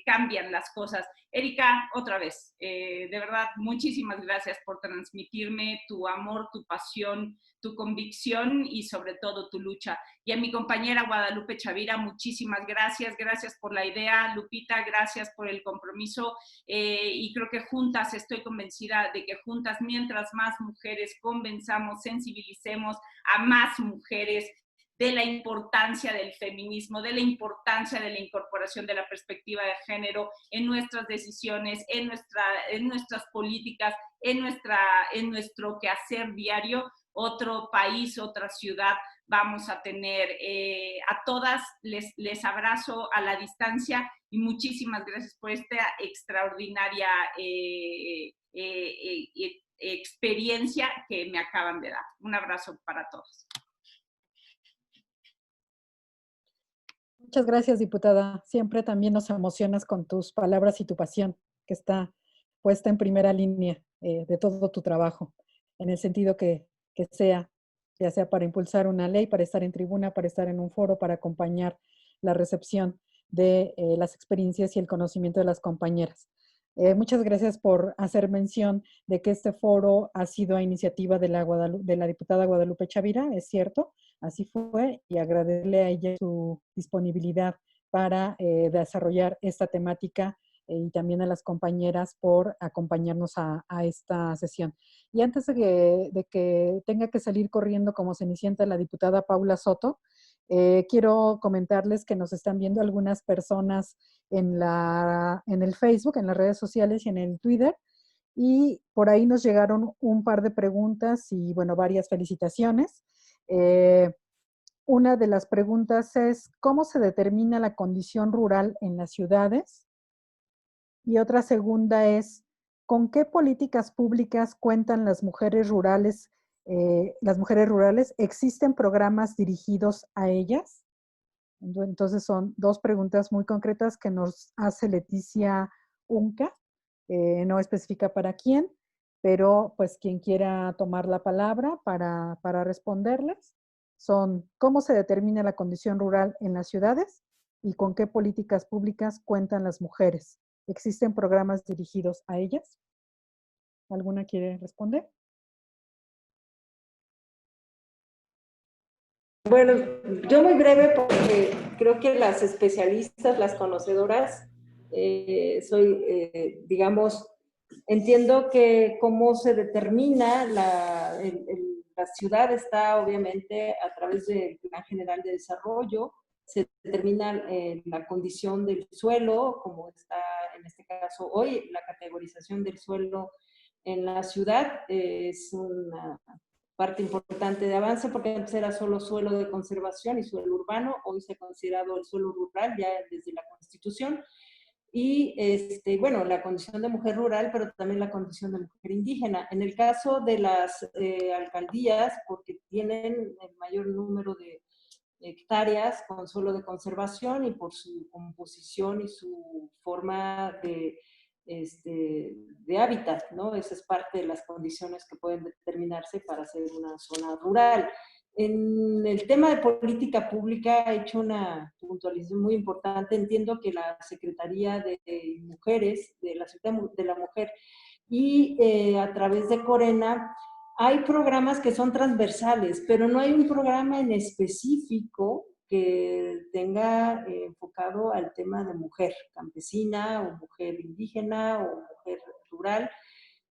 cambian las cosas. Erika, otra vez, de verdad, muchísimas gracias por transmitirme tu amor, tu pasión, tu convicción y sobre todo tu lucha. Y a mi compañera Guadalupe Chavira, muchísimas gracias. Gracias por la idea, Lupita, gracias por el compromiso. Y creo que juntas, estoy convencida de que juntas, mientras más mujeres convenzamos, sensibilicemos a más mujeres de la importancia del feminismo, de la importancia de la incorporación de la perspectiva de género en nuestras decisiones, en nuestras políticas, en nuestro quehacer diario. Otro país, otra ciudad vamos a tener. A todas les abrazo a la distancia y muchísimas gracias por esta extraordinaria experiencia que me acaban de dar. Un abrazo para todos. Muchas gracias, diputada. Siempre también nos emocionas con tus palabras y tu pasión, que está puesta en primera línea de todo tu trabajo, en el sentido que sea, ya sea para impulsar una ley, para estar en tribuna, para estar en un foro, para acompañar la recepción de las experiencias y el conocimiento de las compañeras. Muchas gracias por hacer mención de que este foro ha sido a iniciativa de la diputada Guadalupe Chavira, es cierto, así fue, y agradecerle a ella su disponibilidad para desarrollar esta temática y también a las compañeras por acompañarnos a esta sesión. Y antes de que tenga que salir corriendo como cenicienta la diputada Paula Soto, quiero comentarles que nos están viendo algunas personas en el Facebook, en las redes sociales y en el Twitter, y por ahí nos llegaron un par de preguntas y, bueno, varias felicitaciones. Una de las preguntas es, ¿cómo se determina la condición rural en las ciudades? Y otra segunda es, ¿con qué políticas públicas cuentan las mujeres rurales? ¿Existen programas dirigidos a ellas? Entonces son dos preguntas muy concretas que nos hace Leticia Unca, no especifica para quién, pero pues quien quiera tomar la palabra para responderlas son ¿cómo se determina la condición rural en las ciudades y con qué políticas públicas cuentan las mujeres? ¿Existen programas dirigidos a ellas? ¿Alguna quiere responder? Bueno, yo muy breve porque creo que las especialistas, las conocedoras, digamos, entiendo que cómo se determina la ciudad está obviamente a través del Plan General de Desarrollo, se determina la condición del suelo, como está en este caso hoy, la categorización del suelo en la ciudad es una parte importante de avance porque antes era solo suelo de conservación y suelo urbano, hoy se ha considerado el suelo rural ya desde la Constitución y bueno, la condición de mujer rural, pero también la condición de mujer indígena. En el caso de las alcaldías, porque tienen el mayor número de hectáreas con suelo de conservación y por su composición y su forma de hábitat, ¿no? Esa es parte de las condiciones que pueden determinarse para ser una zona rural. En el tema de política pública he hecho una puntualización muy importante. Entiendo que la Secretaría de Mujeres, de la Ciudad de la Mujer, y a través de Corena, hay programas que son transversales, pero no hay un programa en específico que tenga enfocado al tema de mujer campesina o mujer indígena o mujer rural.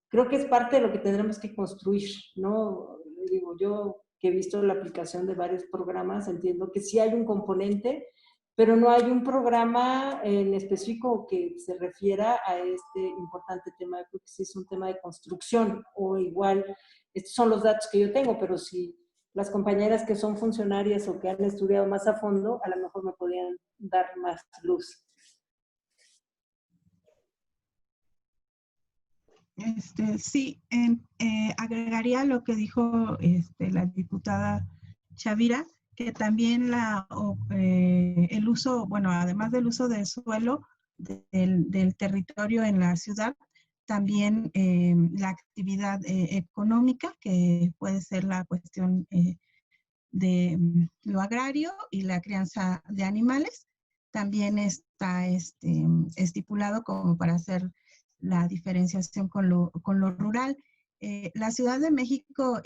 Creo que es parte de lo que tendremos que construir, ¿no? Digo, yo que he visto la aplicación de varios programas, entiendo que sí hay un componente, pero no hay un programa en específico que se refiera a este importante tema. Creo que sí es un tema de construcción, o igual, estos son los datos que yo tengo, pero si las compañeras que son funcionarias o que han estudiado más a fondo, a lo mejor me podían dar más luz. Sí, agregaría lo que dijo la diputada Chavira, que también el uso, bueno, además del uso del suelo, del territorio en la ciudad, también la actividad económica, que puede ser la cuestión de lo agrario y la crianza de animales, también está estipulado como para hacer la diferenciación con lo rural. La Ciudad de México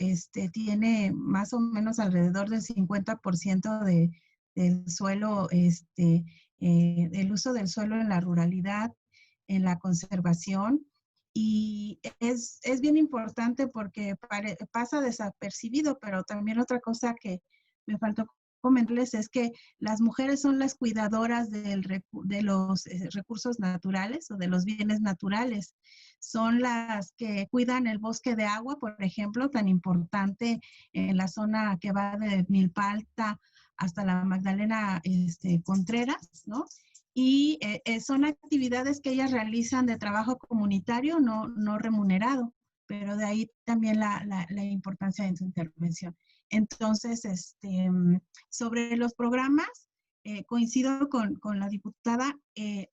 tiene más o menos alrededor del 50% del suelo, el uso del suelo en la ruralidad, en la conservación, y es bien importante porque pasa desapercibido, pero también otra cosa que me faltó comentarles es que las mujeres son las cuidadoras de los recursos naturales o de los bienes naturales. Son las que cuidan el bosque de agua, por ejemplo, tan importante en la zona que va de Milpalta hasta la Magdalena Contreras, ¿no? Y son actividades que ellas realizan de trabajo comunitario, no remunerado, pero de ahí también la importancia de su intervención. Entonces, sobre los programas, coincido con la diputada.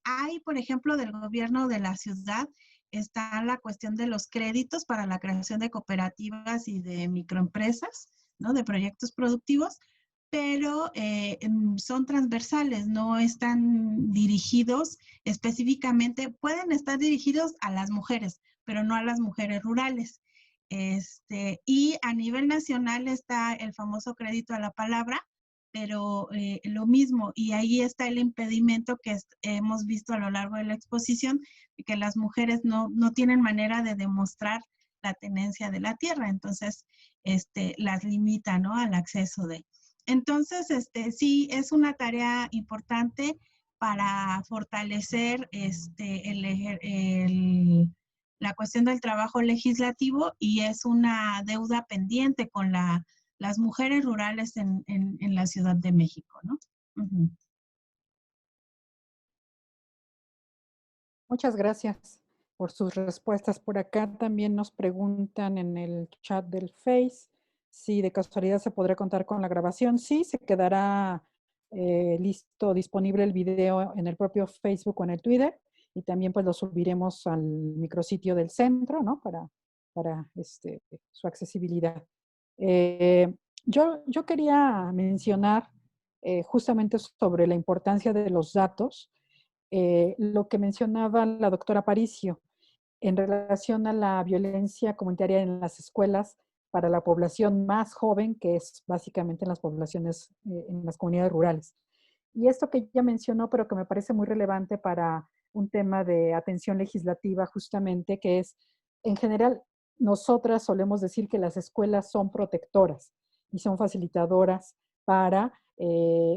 Hay, por ejemplo, del gobierno de la ciudad, está la cuestión de los créditos para la creación de cooperativas y de microempresas, ¿no? De proyectos productivos, pero son transversales, no están dirigidos específicamente, pueden estar dirigidos a las mujeres, pero no a las mujeres rurales. Y a nivel nacional está el famoso crédito a la palabra, pero lo mismo, y ahí está el impedimento que hemos visto a lo largo de la exposición, de que las mujeres no tienen manera de demostrar la tenencia de la tierra, entonces las limita, ¿no?, al acceso de. Entonces, sí, es una tarea importante para fortalecer la cuestión del trabajo legislativo, y es una deuda pendiente con las mujeres rurales en la Ciudad de México, ¿no? Uh-huh. Muchas gracias por sus respuestas. Por acá también nos preguntan en el chat del Face si de casualidad se podrá contar con la grabación. Sí, se quedará listo, disponible el video en el propio Facebook o en el Twitter, y también pues lo subiremos al micrositio del centro, ¿no? Para su accesibilidad. Yo quería mencionar justamente sobre la importancia de los datos, lo que mencionaba la doctora Aparicio en relación a la violencia comunitaria en las escuelas para la población más joven, que es básicamente en las poblaciones, en las comunidades rurales. Y esto que ella mencionó, pero que me parece muy relevante para un tema de atención legislativa justamente, que es, en general, nosotras solemos decir que las escuelas son protectoras y son facilitadoras para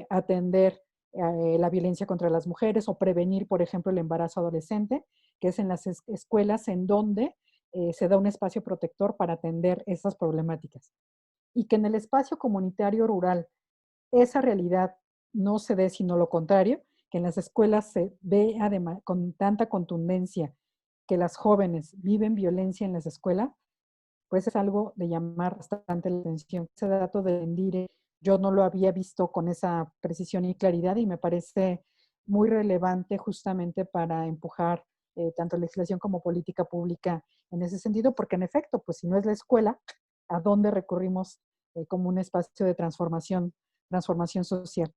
atender la violencia contra las mujeres o prevenir, por ejemplo, el embarazo adolescente, que es en las escuelas en donde se da un espacio protector para atender esas problemáticas. Y que en el espacio comunitario rural esa realidad no se dé, sino lo contrario, que en las escuelas se ve además con tanta contundencia que las jóvenes viven violencia en las escuelas, pues es algo de llamar bastante la atención. Ese dato de Endire yo no lo había visto con esa precisión y claridad, y me parece muy relevante justamente para empujar tanto legislación como política pública en ese sentido, porque en efecto, pues si no es la escuela, ¿a dónde recurrimos como un espacio de transformación social?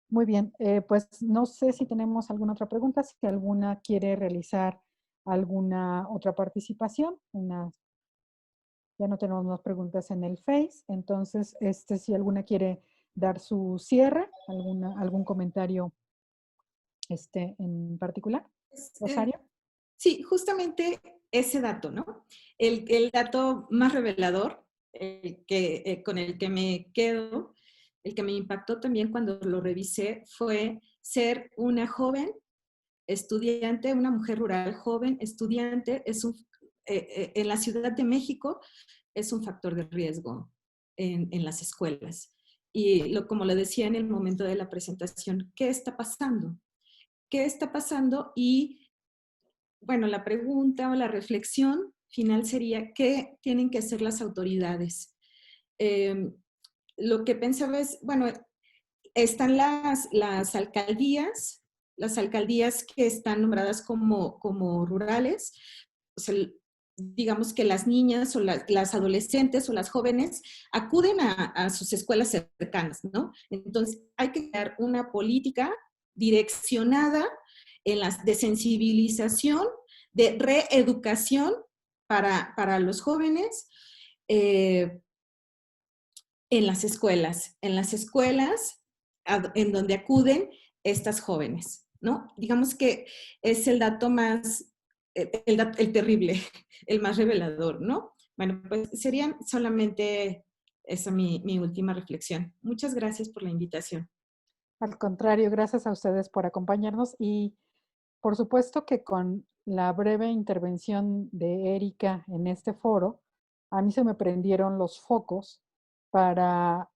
Muy bien, pues no sé si tenemos alguna otra pregunta, si alguna quiere realizar alguna otra participación. Ya no tenemos más preguntas en el Face, entonces si alguna quiere dar su cierre, algún comentario en particular. Rosario. Sí, justamente ese dato, ¿no? El dato más revelador, con el que me quedo, el que me impactó también cuando lo revisé, fue ser una joven estudiante, una mujer rural joven estudiante, en la Ciudad de México es un factor de riesgo en las escuelas. Y como lo decía en el momento de la presentación, ¿qué está pasando? ¿Qué está pasando? Y bueno, la pregunta o la reflexión final sería, ¿qué tienen que hacer las autoridades? Lo que pensaba es, bueno, están las alcaldías que están nombradas como rurales, o sea, digamos que las niñas o las adolescentes o las jóvenes acuden a sus escuelas cercanas, ¿no? Entonces hay que crear una política direccionada de sensibilización, de reeducación para los jóvenes en las escuelas en donde acuden estas jóvenes, ¿no? Digamos que es el dato más, el terrible, el más revelador, ¿no? Bueno, pues serían solamente esa mi última reflexión. Muchas gracias por la invitación. Al contrario, gracias a ustedes por acompañarnos y por supuesto que con la breve intervención de Erika en este foro, a mí se me prendieron los focos para,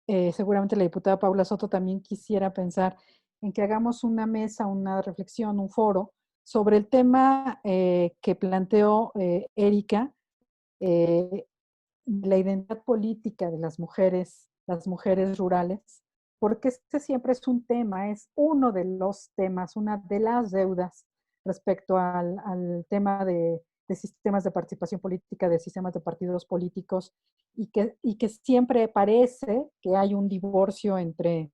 seguramente la diputada Paula Soto también quisiera pensar en que hagamos una mesa, una reflexión, un foro sobre el tema que planteó Erika, la identidad política de las mujeres rurales, porque este siempre es un tema, es uno de los temas, una de las deudas respecto al tema de sistemas de participación política, de sistemas de partidos políticos, y que siempre parece que hay un divorcio entre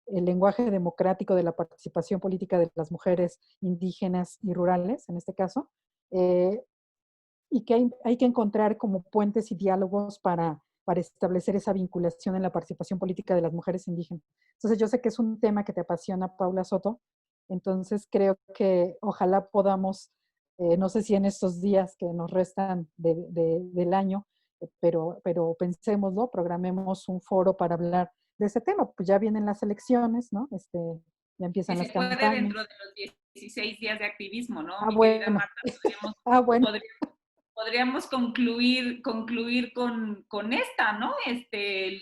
el lenguaje democrático de la participación política de las mujeres indígenas y rurales, en este caso, y que hay que encontrar como puentes y diálogos para establecer esa vinculación en la participación política de las mujeres indígenas. Entonces yo sé que es un tema que te apasiona, Paula Soto, entonces creo que ojalá podamos, no sé si en estos días que nos restan del año, pero pensémoslo, programemos un foro para hablar de ese tema, pues ya vienen las elecciones, ¿no? Ya empiezan las campañas. Se puede dentro de los 16 días de activismo, ¿no? Ah, Mi bueno. querida Marta, bueno. podríamos concluir con esta, ¿no?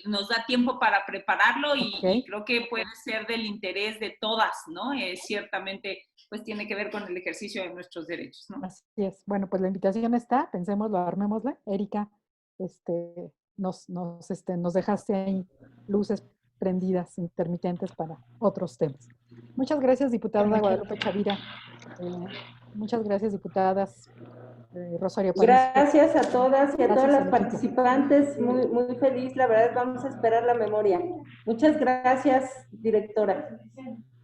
Nos da tiempo para prepararlo y creo que puede ser del interés de todas, ¿no? Ciertamente, pues tiene que ver con el ejercicio de nuestros derechos, ¿no? Así es. Bueno, pues la invitación está, pensémoslo, armémosla. Erika, nos dejaste ahí luces prendidas, intermitentes para otros temas. Muchas gracias, diputada Guadalupe Chavira. Muchas gracias, diputadas Rosario Panizo. Gracias a todas y a todas las al participantes. Muy, muy feliz, la verdad, vamos a esperar la memoria. Muchas gracias, directora.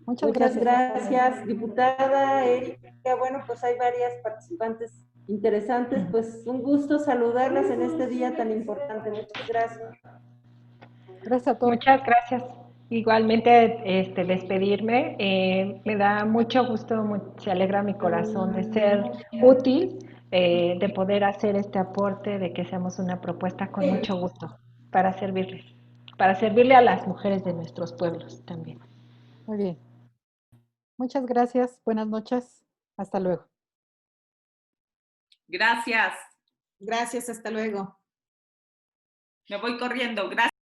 Muchas gracias, diputada Erika. Bueno, pues hay varias participantes interesantes. Pues un gusto saludarlas en este día tan importante. Muchas gracias. Gracias a todos. Muchas gracias. Igualmente, despedirme. Me da mucho gusto, se alegra mi corazón de ser útil, de poder hacer este aporte, de que seamos una propuesta con mucho gusto para servirle a las mujeres de nuestros pueblos también. Muy bien. Muchas gracias. Buenas noches. Hasta luego. Gracias. Gracias, hasta luego. Me voy corriendo. Gracias.